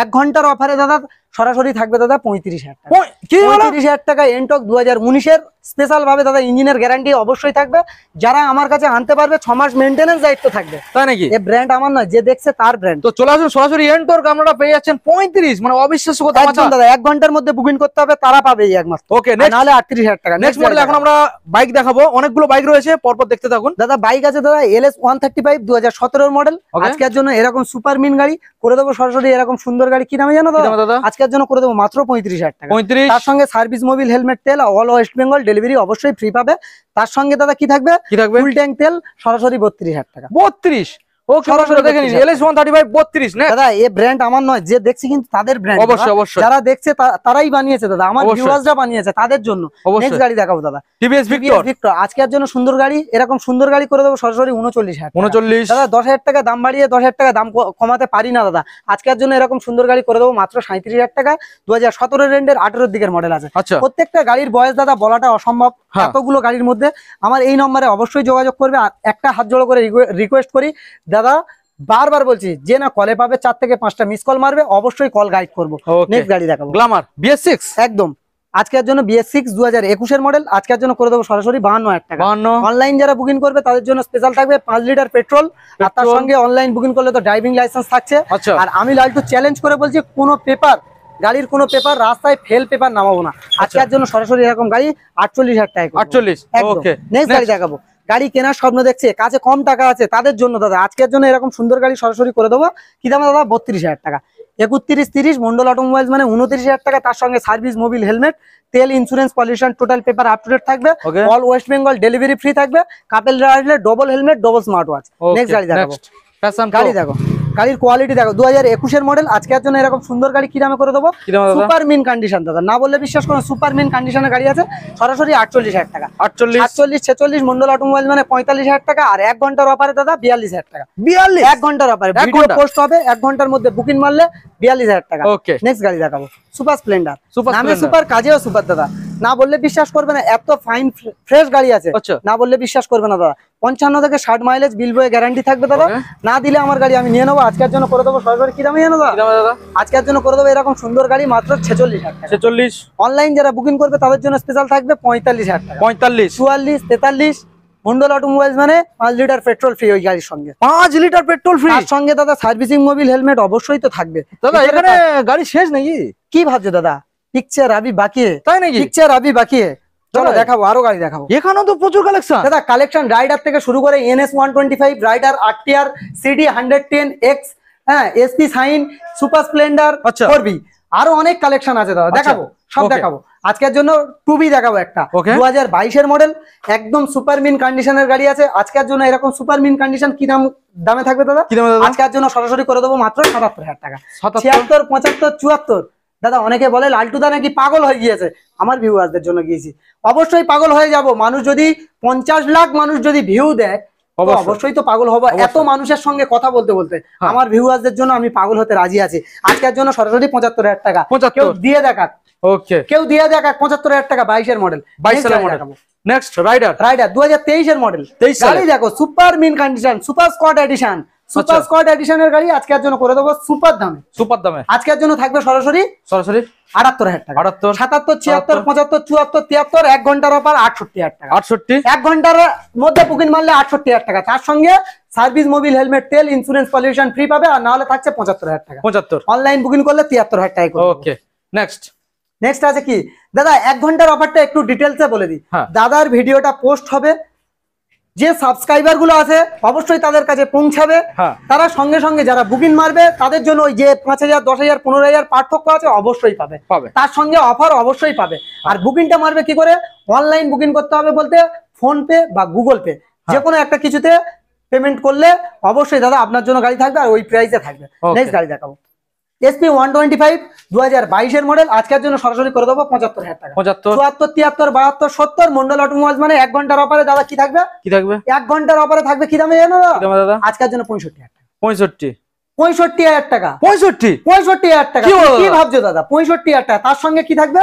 1 ঘন্টার অফারে দাদা সরাসরি থাকবে দাদা 35,000 টাকা। 35,000 টাকা এন্টক 2019 এর স্পেশাল ভাবে দাদা, ইঞ্জিনের গ্যারান্টি অবশ্যই থাকবে, যারা আমার কাছে আনতে পারবে 6 মাস মেইনটেনেন্স দায়িত্ব থাকবে। তাই নাকি? এই ব্র্যান্ড আমার নয়, যে দেখছে তার ব্র্যান্ড। তো চলে আসুন সরাসরি এন্টক, আপনারা পেয়ে যাচ্ছেন 35, মানে অবিশ্বাস্য কথা দাদা। 1 ঘন্টার মধ্যে বুকিং করতে হবে, তারা পাবে এই একমাত্র। ওকে নাহলে 38,000 টাকা। নেক্সট মডেল এখন আমরা বাইক দেখাবো, অনেকগুলো বাইক রয়েছে, পরপর দেখতে থাকুন দাদা। বাইক আছে দাদা LS 135 2017 মডেল। আজকের জন্য এরকম সুপার মিন গাড়ি করে দেবো সরাসরি, এরকম সুন্দর গাড়ি কি নামে জানো দাদা? আজকের জন্য করে দেবো মাত্র 35,000 টাকা। তার সঙ্গে সার্ভিস, মোবিল, হেলমেট, তেল, অল ওয়েস্ট বেঙ্গল ডেলিভারি অবশ্যই ফ্রি পাবে। তার সঙ্গে দাদা কি থাকবে? ফুল ট্যাঙ্ক তেল সরাসরি 32,000 টাকা। 32? দাদা এই ব্র্যান্ড আমার নয়, যে দেখছি কিন্তু তাদের ব্র্যান্ড, যারা দেখছে তারাই বানিয়েছে দাদা, আমার ভিউয়ার্সরা বানিয়েছে তাদের জন্য। নেক্সট গাড়ি দেখাবো দাদা, টিভিএস ভিক্টর। আজকের জন্য সুন্দর গাড়ি, এরকম সুন্দর গাড়ি করে দেবো সরাসরি 39,000 দাদা। 10,000 টাকা দাম বাড়িয়ে 10,000 টাকা দাম কমাতে পারি না দাদা। আজকের জন্য এরকম সুন্দর গাড়ি করে দেবো মাত্র 37,000 টাকা। 2017 রেন্ডের 18 দিকের মডেল আছে। প্রত্যেকটা গাড়ির বয়স দাদা বলাটা অসম্ভব, এতগুলো গাড়ির মধ্যে। আমার এই নম্বরে অবশ্যই যোগাযোগ করবে। আর একটা হাত জোড়ো করে রিকোয়েস্ট করি দাদা, বারবার বলছি, যে না কলে পাবে 4 থেকে 5টা মিস কল মারবে, অবশ্যই কল গাইড করবো। নেক্সট গাড়ি দেখাবো, গ্ল্যামার BS6 একদম। আজকের জন্য BS6 2021 এর মডেল, আজকের জন্য করে দেবো সরাসরি 52,000 টাকা। অনলাইন যারা বুকিং করবে তাদের জন্য স্পেশাল থাকবে 5 লিটার পেট্রোল, আর তার সঙ্গে অনলাইন বুকিং করলে তো ড্রাইভিং লাইসেন্স থাকছে। আর আমি লালটু চ্যালেঞ্জ করে বলছি, কোনো পেপার, গাড়ির কোনো পেপার, রাস্তায় ফেল পেপার নামাবো না। আজকের জন্য সরাসরি এরকম গাড়ি 48,000 টাকা। 48। নেক্সট গাড়ি দেখাবো, গাড়ি কেনার স্বপ্ন দেখছে, কাছে কম টাকা আছে, তাদের জন্য দাদা আজকের জন্য এরকম সুন্দর গাড়ি সরাসরি করে দেবো। কি দাম দাদা? 32,000 টাকা। 31, 30 মন্ডল অটোমোবাইলস মানে 29,000 টাকা। তার সঙ্গে সার্ভিস, মোবিল, হেলমেট, তেল, insurance, pollution, total paper up to date থাকবে। All West Bengal delivery free থাকবে। কাপেল রাইডলে double helmet, double smart watch. Next গাড়ি দেখাবো, গাড়ি দেখো, গাড়ির কোয়ালিটি দেখো, 2021 এর মডেল। আজকের জন্য এরকম সুন্দর গাড়ি কি দামে করে দেবো? সুপার মিন কন্ডিশন দাদা, না বললে বিশ্বাস করুন, সুপার মিন কন্ডিশনের গাড়ি আছে সরাসরি 48,000 টাকা। 48, 46 মন্ডল অটোমোবাইল মানে 45,000 টাকা। আর 1 ঘন্টার অফারে দাদা 42,000 টাকা। 1 ঘন্টার অফারে ভিডিও পোস্ট হবে, 1 ঘন্টার মধ্যে বুকিং মারলে 42,000 টাকা। নেক্সট গাড়ি দেখাবো, সুপার স্প্লেন্ডার। নামে সুপার, কাজেও সুপার দাদা, না বললে বিশ্বাস করবে না, এত ফাইন ফ্রেশ গাড়ি আছে, না বললে বিশ্বাস করবে না দাদা। 55 থেকে 60 মাইলেজ বিল বয়ে গ্যারান্টি থাকবে দাদা। না দিলে আমার গাড়ি আমি নিয়ে নেবো। আজকের জন্য করে দেবো সরাসরি কি দামে জানো দাদা? আজকের জন্য করে দেবো এরকম সুন্দর গাড়ি মাত্র 46,000 টাকা। 46। অনলাইন যারা বুকিং করবে তাদের জন্য স্পেশাল থাকবে 45,000 টাকা। 45, 44, 43 মন্ডল অটোমোবাইলস মানে 5 লিটার পেট্রোল ফ্রি ওই গাড়ির সঙ্গে। 5 লিটার পেট্রোল ফ্রি, তার সঙ্গে দাদা সার্ভিসিং, মোবিল, হেলমেট অবশ্যই তো থাকবে দাদা। এখানে গাড়ি শেষ নাকি? কি ভাবছো দাদা? পিকচার আবি বাকি, তাই নাকি? পিকচার আবি বাকি। চলো দেখাবো, আরো গাড়ি দেখাবো। এখানেও তো প্রচুর কালেকশন দাদা। কালেকশন রাইডার থেকে শুরু করে NS 125 rider, RTR, CD 110X, হ্যাঁ, SP shine, super Splendor, 4B, আরো অনেক কালেকশন আছে দাদা। দেখাবো, সব দেখাবো। আজকের জন্য 2B দেখাবো একটা, 2022 এর মডেল, একদম সুপার মিন কন্ডিশনের গাড়ি আছে। আজকের জন্য এরকম সুপার মিন কন্ডিশন কি দামে থাকবে দাদা? আজকের জন্য সরাসরি করে দেবো মাত্র 77,000 টাকা। 76, 75, 74 দাদা। অনেকে বলে লালটুদা নাকি পাগল হয়ে গিয়েছে, আমার ভিউয়ারদের জন্য গিয়েছি। অবশ্যই পাগল হয়ে যাব। মানুষ যদি 50 লাখ মানুষ যদি ভিউ দেয়, অবশ্যই তো পাগল হবো। এত মানুষের সঙ্গে কথা বলতে বলতে আমার ভিউয়ারদের জন্য আমি পাগল হতে রাজি আছি। আজকের জন্য সরাসরি 75,000 টাকা। কেউ দিয়ে দেখাক, কেউ দিয়ে দেখাক 75,000 টাকা। 22 এর মডেল, 22 সালের মডেল। নেক্সট রাইডার 2023 এর মডেল। গাড়ি দেখো, super mint condition, super squad edition. Super squad এডিশনের গাড়ি আজকের জন্য করে দেবো সুপার দামে। সুপার দামে আজকের জন্য থাকবে সরাসরি 78,000 টাকা। 78, 77, 76, 75, 74, 73। 1 ঘন্টার অফার 68,000 টাকা। 68, 1 ঘন্টার মধ্যে বুকিং মারলে 68,000 টাকা। তার সঙ্গে সার্ভিস, মোবিল, হেলমেট, তেল, ইন্স্যুরেন্স, পলিউশন ফ্রি পাবে। আর না হলে থাকছে 75,000 টাকা। 75। অনলাইন বুকিং করলে 73,000 টাকা। ওকে, নেক্সট নেক্সট আছে কি দাদা 1 ঘন্টার অফারটা একটু ডিটেলসে বলে দিই। দাদার ভিডিওটা পোস্ট হবে, যে সাবস্ক্রাইবার গুলো আছে অবশ্যই তাদের কাছে পৌঁছাবে, তারা সঙ্গে সঙ্গে যারা বুকিং মারবে তাদের জন্য ওই যে 5,000 10,000 15,000 পার্থক্য আছে অবশ্যই পাবে, তার সঙ্গে অফার অবশ্যই পাবে। আর বুকিংটা মারবে কি করে, অনলাইন বুকিং করতে হবে বলতে ফোন পে বা গুগল পে যে কোনো একটা কিছুতে পেমেন্ট করলে অবশ্যই দাদা আপনার জন্য গাড়ি থাকবে আর ওই প্রাইসে থাকবে। নেক্সট গাড়ি দেখাবো SP 125 2022 এর মডেল, আজকের জন্য সরাসরি করে দেবো 75,000 টাকা। 75 74 73 72 70 মন্ডল অটোমোবাইলস মানে 1 ঘন্টার অফারে দাদা কি থাকবে, 1 ঘন্টার অফারে থাকবে কি দামে জানো দাদা, আজকের জন্য 65,000 টাকা। 65,000 টাকা। 65,000 টাকা কি ভাবছো দাদা, 65,000 টাকা, তার সঙ্গে কি থাকবে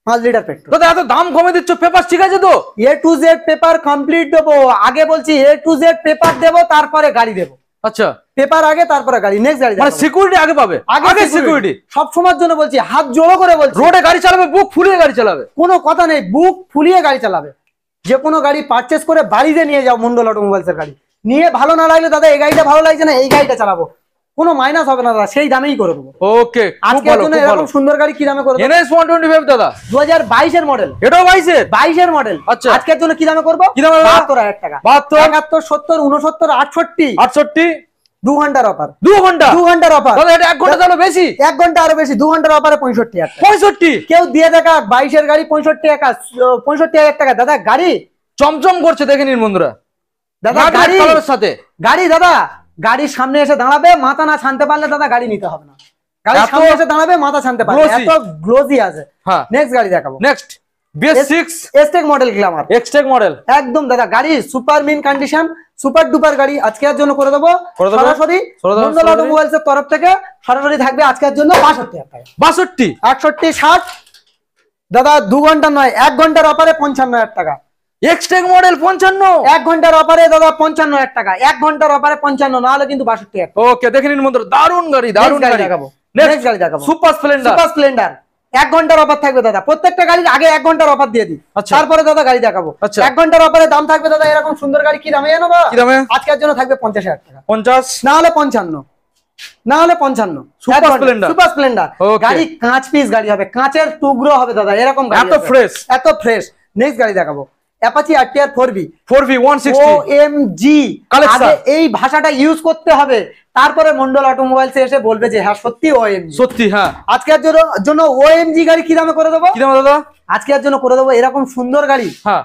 5 লিটার পেট্রোল। দাদা এত দাম কমে দিচ্ছ, পেপার ঠিক আছে তো? A to Z paper complete দেবো, আগে বলছি A to Z পেপার দেবো তারপরে গাড়ি দেবো। আচ্ছা পেপার আগে তারপরে গাড়ি। নেক্সট গাড়ি মানে সিকিউরিটি আগে পাবে, আগে সিকিউরিটি সব সময়ের জন্য বলছি, হাত জোড়ো করে বলছি, রোডে গাড়ি চালাবে বুক ফুলিয়ে গাড়ি চালাবে, কোনো কথা নেই, বুক ফুলিয়ে গাড়ি চালাবে। যে কোনো গাড়ি পারচেস করে বাড়িতে নিয়ে যাও মন্ডল অটোমোবাইলস এর গাড়ি নিয়ে, ভালো না লাগলে দাদা এই গাড়িটা ভালো লাগছে না এই গাড়িটা চালাবো, কোনো মাইনাস হবে না দাদা, সেই দামেই করে দেবো। ওকে আজকের জন্য এরকম সুন্দর গাড়ি কি দামে করে দেবো, NS 125 দাদা 2022 এর মডেল, এটাও 22 এর মডেল। আচ্ছা আজকের জন্য কি দামে করবো, 72,000 টাকা। 72 71 69 68 2 ঘন্টার অফার, 2 ঘন্টার অফার দাদা, এটা 1 ঘন্টা তাহলে বেশি, 1 ঘন্টা আরো বেশি, 2 ঘন্টার অফারে 65,000 টাকা। 65 কেউ দিয়ে দেখা 22 এর গাড়ি 65,000 টাকা দাদা, গাড়ি চমচম করছে দেখে নিন বন্ধুরা দাদা, গাড়ি কালারের সাথে গাড়ি দাদা, গাড়ির সামনে এসে দাঁড়াবে, মাথা না ছানতে পারলে দাদা গাড়ি নিতে হবে না, গাড়ির সামনে এসে দাঁড়াবে মাথা ছানতে পারবে, এত গ্লোজি আছে। নেক্সট গাড়ি দেখাবো, next BS6 Xtec model Glamour, Xtec model একদম দাদা গাড়ি super mint condition, super duper গাড়ি, আজকের জন্য করে দেবো সরাসরি মন্ডল অটোমোবাইলস এর তরফ থেকে সরাসরি থাকবে আজকের জন্য 62,000 টাকা। 62 61 60 দাদা 2 ঘন্টা নয় 1 ঘন্টার অফারে 55,000 টাকা। এক্সটেক মডেল 55, 1 ঘন্টার অফারে দাদা 55,000 টাকা, 1 ঘন্টার অফারে 55, না হলে কিন্তু 62,000 টাকা। ওকে দেখে নিন বন্ধুরা, দারুন গাড়ি, দারুন গাড়ি দেখাবো। নেক্সট গাড়ি দেখাবো সুপার স্প্লেন্ডার, 1 ঘন্টার অফার থাকবে দাদা, প্রত্যেকটা গাড়ির আগে 1 ঘন্টার অফার দিয়ে দিই, তারপরে দাদা গাড়ি দেখাবো। 1 ঘন্টার অফারে দাম থাকবে দাদা এরকম সুন্দর গাড়ি কি দামে জানো বাবা, কি দামে আজকের জন্য থাকবে 50,000 টাকা। 50 না হলে 55, না হলে 55 সুপার স্প্লেন্ডার গাড়ি, কাঁচ পিস গাড়ি হবে, কাঁচের টুকরো হবে দাদা, এরকম গাড়ি এত ফ্রেশ, এত ফ্রেশ। নেক্সট গাড়ি দেখাবো অ্যাপাচি RTR 4V 160 OMG, আগে এই ভাষাটা ইউজ করতে হবে, তারপরে মন্ডল অটোমোবাইলস এসে বলবে যে হ্যাঁ সত্যি OMG, সত্যি। হ্যাঁ আজকের জন্য OMG গাড়ি কি দামে করে দেবো, কি দামে দাদা, আজকের জন্য করে দেবো এরকম সুন্দর গাড়ি হ্যাঁ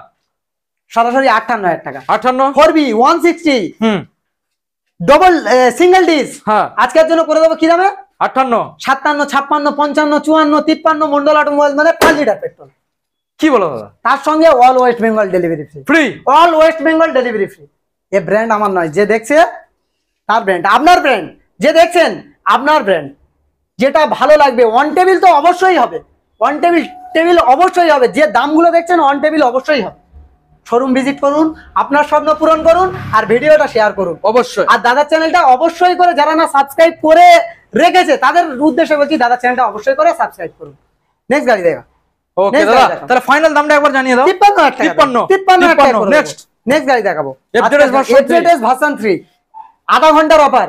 সরাসরি 58,000 টাকা। 58 4V 160 ডবল সিঙ্গেল ডিস, হ্যাঁ আজকের জন্য করে দেবো কি দামে 58 57 56 55 54 53 মন্ডল অটোমোবাইলস মানে 5 লিটার পেট্রোল। কি বলো দাদা, তার সঙ্গে all West Bengal delivery free, all West Bengal delivery free. এই ব্র্যান্ড আমার নয়, যে দেখছে তার ব্র্যান্ড, আপনার ব্র্যান্ড, যে দেখছেন আপনার ব্র্যান্ড, যেটা ভালো লাগবে। অন টেবিল তো অবশ্যই হবে, অন টেবিল অবশ্যই হবে, যে দামগুলো দেখছেন অন টেবিল অবশ্যই হবে। শোরুম ভিজিট করুন, আপনার স্বপ্ন পূরণ করুন, আর ভিডিওটা শেয়ার করুন অবশ্যই। আর দাদার চ্যানেলটা অবশ্যই করে, যারা না সাবস্ক্রাইব করে রেখেছে তাদের উদ্দেশ্যে বলছি দাদার চ্যানেলটা অবশ্যই করে সাবস্ক্রাইব করুন। নেক্সট গাড়ি দেখা। ওকে দাদা, তাহলে ফাইনাল দামটা একবার জানিয়ে দাও। 53,000 টাকা। নেক্সট গাড়ি দেখাবো FZS ভার্সন 3, আধা ঘন্টার অফার,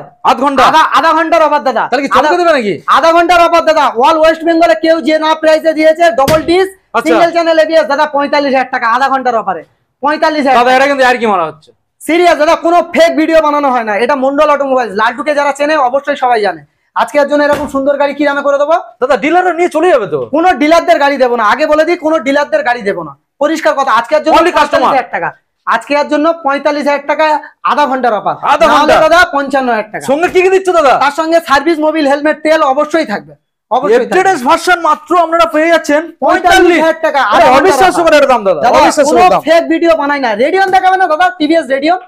আধা ঘন্টার অফার দাদা, তাহলে কি চমকে দেবে নাকি? আধা ঘন্টার অফার দাদা, অল ওয়েস্ট বেঙ্গলে কেউ যে না প্রাইসে দিয়েছে, double disc single channel ABS দাদা 45,000 টাকা, আধা ঘন্টার অফারে 45,000 দাদা। এটা কিন্তু আর কি মারা হচ্ছে, সিরিয়াস দাদা, কোনো ফেক ভিডিও বানানো হয় না, এটা মন্ডল অটোমোবাইলস। লাড্ডুকে যারা চেনে অবশ্যই সবাই জানে। আজকের জন্য এরকম সুন্দর গাড়ি কি দামে করে দেবো দাদা, ডিলাররা নিয়ে চলে যাবে তো? কোনো ডিলারদের গাড়ি দেবো না, আগে বলে দিই, কোনো ডিলারদের গাড়ি দেবো না, পরিষ্কার কথা। আজকের জন্য 45,000 টাকা, আজকের জন্য 45,000 টাকা, আধা ঘন্টার অফার, আধা ঘন্টা দাদা 55,000 টাকা। সঙ্গে কি কি দিচ্ছ দাদা? তার সঙ্গে সার্ভিস, মোবিল, হেলমেট, তেল অবশ্যই থাকবে। FZS ভার্সন মাত্র আপনারা পেয়ে যাচ্ছেন 45,000 টাকা। অবিশ্বাস্য করে এর দাম দাদা, অবিশ্বাস্য কোনো দাম। ফেক ভিডিও বানাই না। রেডিয়ন দেখাবে না দাদা, টিভিএস রেডিয়ন,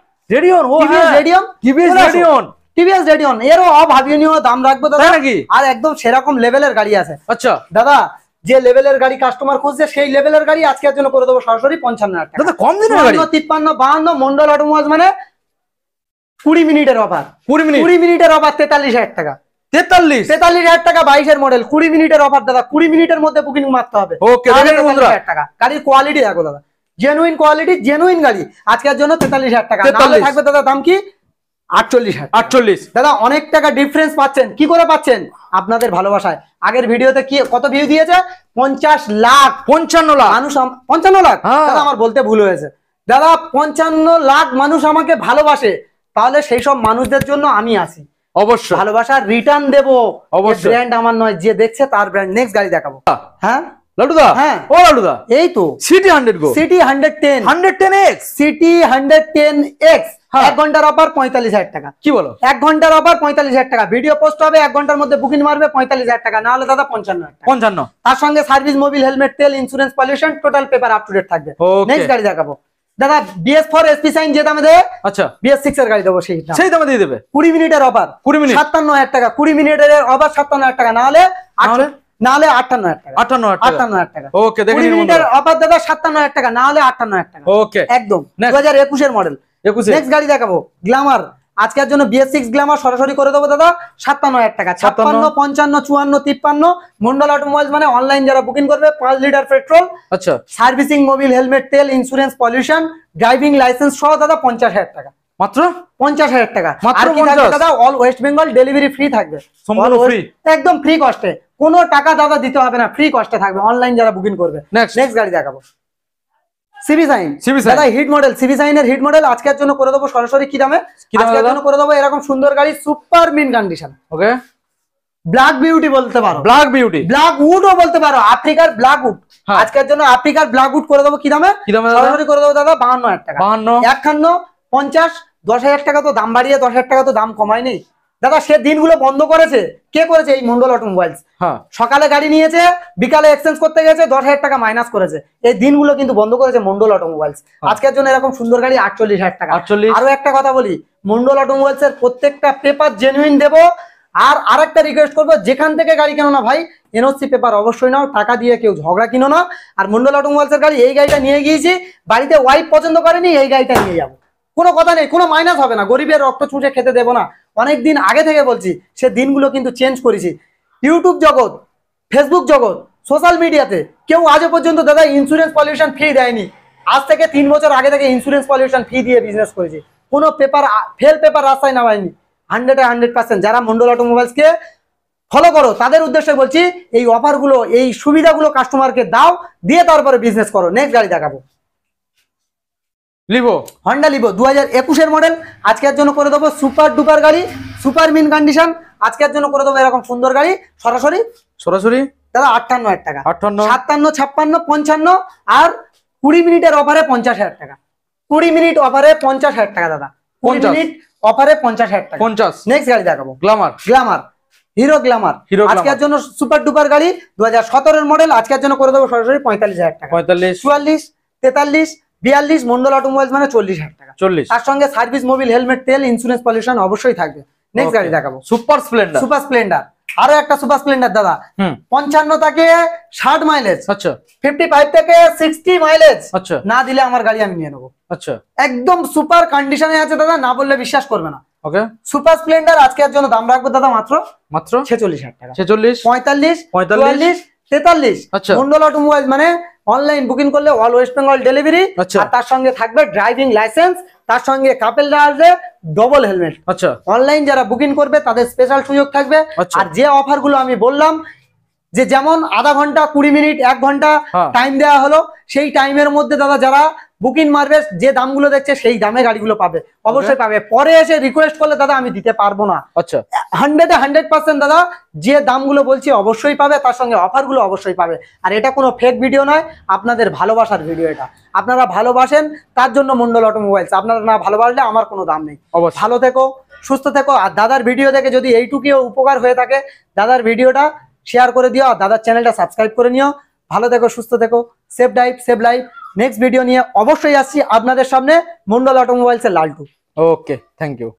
ও হ্যাঁ টিভিএস রেডিয়ন, এরও অভাবনীয় দাম রাখবো দাদা নাকি? আর একদম সেরকম লেভেলের গাড়ি আছে। আচ্ছা দাদা, যে লেভেলের গাড়ি কাস্টমার খুঁজছে সেই লেভেলের গাড়ি আজকের জন্য করে দেবো সরাসরি 55,000 টাকা। দাদা কম দিনের গাড়ি, 53 52 মন্ডল অটোমোবাইলস মানে 20 মিনিটের অফার, 20 মিনিটের অফার 43,000 টাকা। 43,000 টাকা 22 এর মডেল, 20 মিনিটের অফার দাদা, 20 মিনিটের মধ্যে বুকিং মারতে হবে। ওকে দেখেন বন্ধুরা, 43,000 টাকা। গাড়ির কোয়ালিটি দেখো দাদা, জেনুইন কোয়ালিটি, জেনুইন গাড়ি, আজকের জন্য 43,000 টাকা। নাহলে থাকবে দাদা দাম কি 48,000 48 দাদা অনেক টাকা ডিফারেন্স পাচ্ছেন, কি করে পাচ্ছেন? আপনাদের ভালোবাসায়। আগের ভিডিওতে কি কত ভিউ দিয়েছে? 50 লাখ 55 লাখ মানুষ 55 লাখ হ্যাঁ। দাদা আমার বলতে ভুল হয়েছে দাদা, 55 লাখ মানুষ আমাকে ভালোবাসে, তাহলে সেই সব মানুষদের জন্য আমি আসি, অবশ্যই ভালোবাসার রিটার্ন দেবো। অবশ্যই। ব্র্যান্ড আমার নয়, যে দেখছে তার ব্র্যান্ড। নেক্সট গাড়ি দেখাবো। হ্যাঁ লালটুদা, হ্যাঁ। ও লালটুদা, এই তো সিটি 100 গো, সিটি 110 110x সিটি 110X। হ্যাঁ। 1 ঘন্টার অফার 45,000 টাকা। কি বলো? 1 ঘন্টার অফার 45,000 টাকা। ভিডিও পোস্ট হবে 1 ঘন্টার মধ্যে, বুকিং মারবে 45,000 টাকা, না হলে দাদা 55,000 টাকা। 55 তার সঙ্গে সার্ভিস, মোবিল, হেলমেট, তেল, insurance, pollution, total paper up to date থাকবে। Okay. নেক্সট গাড়ি দেখাবো দাদা, BS4 SP সাইন যে দামে দেয়, আচ্ছা BS6 এর গাড়ি দেবো সেই দাম। সেই দামে দিয়ে দেবে। 20 মিনিটের অফার 20 মিনিট 57,000 টাকা। 20 মিনিটের অফার 57,000 টাকা, না হলে 58,000 টাকা। 58,000 টাকা। 58,000 টাকা। ওকে, দেখে 20 নিন মিনিটের অফার দাদা 57,000 টাকা, না হলে 58,000 টাকা। ওকে, একদম Next. 2021 এর মডেল। 21 নেক্সট গাড়ি দেখাবো গ্ল্যামার। আজকের জন্য BS6 গ্ল্যামার সরাসরি করে দেবো দাদা 57,000 টাকা। 56, 55, 54, 53। মন্ডল অটোমোবাইলস মানে অনলাইন যারা বুকিং করবে, 5 লিটার পেট্রোল, আচ্ছা সার্ভিসিং, মোবিল, হেলমেট, তেল, ইন্স্যুরেন্স, পলিউশন, ড্রাইভিং লাইসেন্স সহ দাদা 50,000 টাকা। মাত্র 50,000 টাকা। মাত্র আর কি থাকবে 50? দাদা? All West Bengal delivery free থাকবে, সম্পূর্ণ All West- free? একদম ফ্রি কস্টে, কোনো টাকা দাদা দিতে হবে না, ফ্রি কস্টে থাকবে অনলাইন যারা বুকিং করবে। Next. নেক্সট গাড়ি দেখাবো সিবি সাইন। CB Sign। দাদা হিট মডেল, সিবি সাইনের হিট মডেল আজকের জন্য করে দেবো সরাসরি কি দামে? কি দামে আজকের দাদা? জন্য করে দেবো এরকম সুন্দর গাড়ি, সুপার মিন কন্ডিশন, ওকে, ব্ল্যাক বিউটি বলতে পারো, ব্ল্যাক বিউটি, ব্ল্যাক উডও বলতে পারো, আফ্রিকার ব্ল্যাক উড। হ্যাঁ। আজকের জন্য আফ্রিকার ব্ল্যাক উড করে দেবো কি দামে? কি দামে দাদা? সরাসরি করে দেবো দাদা 52,000 টাকা। 52 51, 50, 10,000 টাকা তো দাম বাড়িয়ে 10,000 টাকা তো দাম কমায় নেই দাদা। সে দিনগুলো বন্ধ করেছে, কে করেছে? এই মন্ডল অটোমোবাইলস। হ্যাঁ সকালে গাড়ি নিয়েছে, বিকালে এক্সচেঞ্জ করতে গেছে, 10,000 টাকা মাইনাস করেছে। এই দিনগুলো কিন্তু বন্ধ করেছে মন্ডল অটোমোবাইলস। আজকের জন্য এরকম সুন্দর গাড়ি 48,000 টাকা। 48 আরো একটা কথা বলি, মন্ডল অটোমোবাইলস এর প্রত্যেকটা পেপার জেনুইন দেবো। আর আরেকটা রিকোয়েস্ট করবো, যেখান থেকে গাড়ি কেনো না ভাই, এনওসি পেপার অবশ্যই নাও, টাকা দিয়ে কেউ ঝগড়া কিনো না। আর মন্ডল অটোমোবাইলস এর গাড়ি, এই গাড়িটা নিয়ে গিয়েছি, বাড়িতে ওয়াইফ পছন্দ করেনি, এই গাড়িটা নিয়ে যাবো, কোনো কথা নেই, কোনো মাইনাস হবে না, গরিবের রক্ত চুষে খেতে দেবো না। অনেকদিন আগে থেকে বলছি, সে দিনগুলো কিন্তু চেঞ্জ করেছি। ইউটিউব জগৎ, ফেসবুক জগৎ, সোশ্যাল মিডিয়াতে কেউ আজও পর্যন্ত দাদা ইন্স্যুরেন্স পলিউশন ফি দেয়নি। আজ থেকে 3 বছর আগে থেকে ইন্স্যুরেন্স পলিউশন ফি দিয়ে বিজনেস করেছি, কোনো পেপার ফেল পেপার রাস্তায় নামায়নি। 100% যারা মন্ডল অটোমোবাইলসকে ফলো করো তাদের উদ্দেশ্যে বলছি, এই অফারগুলো, এই সুবিধাগুলো কাস্টমারকে দাও, দিয়ে তারপরে বিজনেস করো। নেক্সট গাড়ি দেখাবো লিভো, হন্ডা লিভো 2021 এর মডেল। আজকের জন্য করে দেবো সুপার ডুপার গাড়ি, সুপার মিন কন্ডিশন। আজকের জন্য করে দেবো এরকম সুন্দর গাড়ি সরাসরি সরাসরি দাদা 58,000 টাকা। 58 57, 56, 55 আর 20 মিনিটের অফারে 50,000 টাকা। 20 মিনিট অফারে 50,000 টাকা দাদা। 20 50 মিনিট অফারে 50,000 টাকা। 50 নেক্সট গাড়ি দেখাবো Glamour, Glamour, hero Glamour. Hero Glamour. আজকের জন্য সুপার ডুপার গাড়ি 2017 এর মডেল। আজকের জন্য করে দেবো সরাসরি 45,000 টাকা। 45 44, 43, 42 মন্ডল অটোমোবাইলস মানে 40,000 টাকা। 40 তার সঙ্গে সার্ভিস, মোবিল, হেলমেট, তেল, ইন্স্যুরেন্স, পলিউশন অবশ্যই থাকবে। নেক্সট গাড়ি দেখাবো সুপার স্প্লেন্ডার, সুপার স্প্লেন্ডার। আরো একটা সুপার স্প্লেন্ডার দাদা, 55 থেকে 60 মাইলেজ, আচ্ছা 55 থেকে 60 মাইলেজ আচ্ছা না দিলে আমার গাড়ি আমি নিয়ে নেবো। আচ্ছা একদম সুপার কন্ডিশনে আছে দাদা, না বললে বিশ্বাস করবে না। ওকে, সুপার স্প্লেন্ডার আজকের জন্য দাম রাখবো দাদা মাত্র মাত্র 46,000 টাকা। 46 45, 45, 43 আচ্ছা। মন্ডল অটোমোবাইল মানে অনলাইন বুকিং করলে অল ওয়েস্ট বেঙ্গল ডেলিভারি। আচ্ছা। আর তার সঙ্গে থাকবে ড্রাইভিং লাইসেন্স, তার সঙ্গে কাপেল আসবে, ডবল হেলমেট। আচ্ছা অনলাইন যারা বুকিং করবে তাদের স্পেশাল সুযোগ থাকবে। আচ্ছা। আর যে অফার গুলো আমি বললাম, যে যেমন আধা ঘন্টা, 20 মিনিট, 1 ঘন্টা হ্যাঁ। টাইম দেওয়া হলো, সেই টাইমের মধ্যে দাদা যারা বুকিং মারবে, যে দামগুলো দেখছে সেই দামে গাড়িগুলো পাবে, অবশ্যই পাবে। পরে এসে রিকোয়েস্ট করলে দাদা আমি দিতে পারবো না। আচ্ছা 100% দাদা যে দামগুলো বলছি অবশ্যই পাবে, তার সঙ্গে অফার গুলো অবশ্যই পাবে। আর এটা কোনো ফেক ভিডিও নয়, আপনাদের ভালোবাসার ভিডিও। এটা আপনারা ভালোবাসেন তার জন্য মন্ডল অটোমোবাইলস, আপনারা না ভালোবাসলে আমার কোনো দাম নেই। অবশ্যই। ভালো থেকো, সুস্থ থেকো। আর দাদার ভিডিও দেখে যদি এইটুকুও উপকার হয়ে থাকে, দাদার ভিডিওটা শেয়ার করে দিও, আর দাদার চ্যানেলটা সাবস্ক্রাইব করে নিও। ভালো থেকো, সুস্থ থেকো, save life save life. Next video নিয়ে অবশ্যই আসছি আপনাদের সামনে, মন্ডল অটোমোবাইলস এর লালটু। ওকে, থ্যাংক ইউ।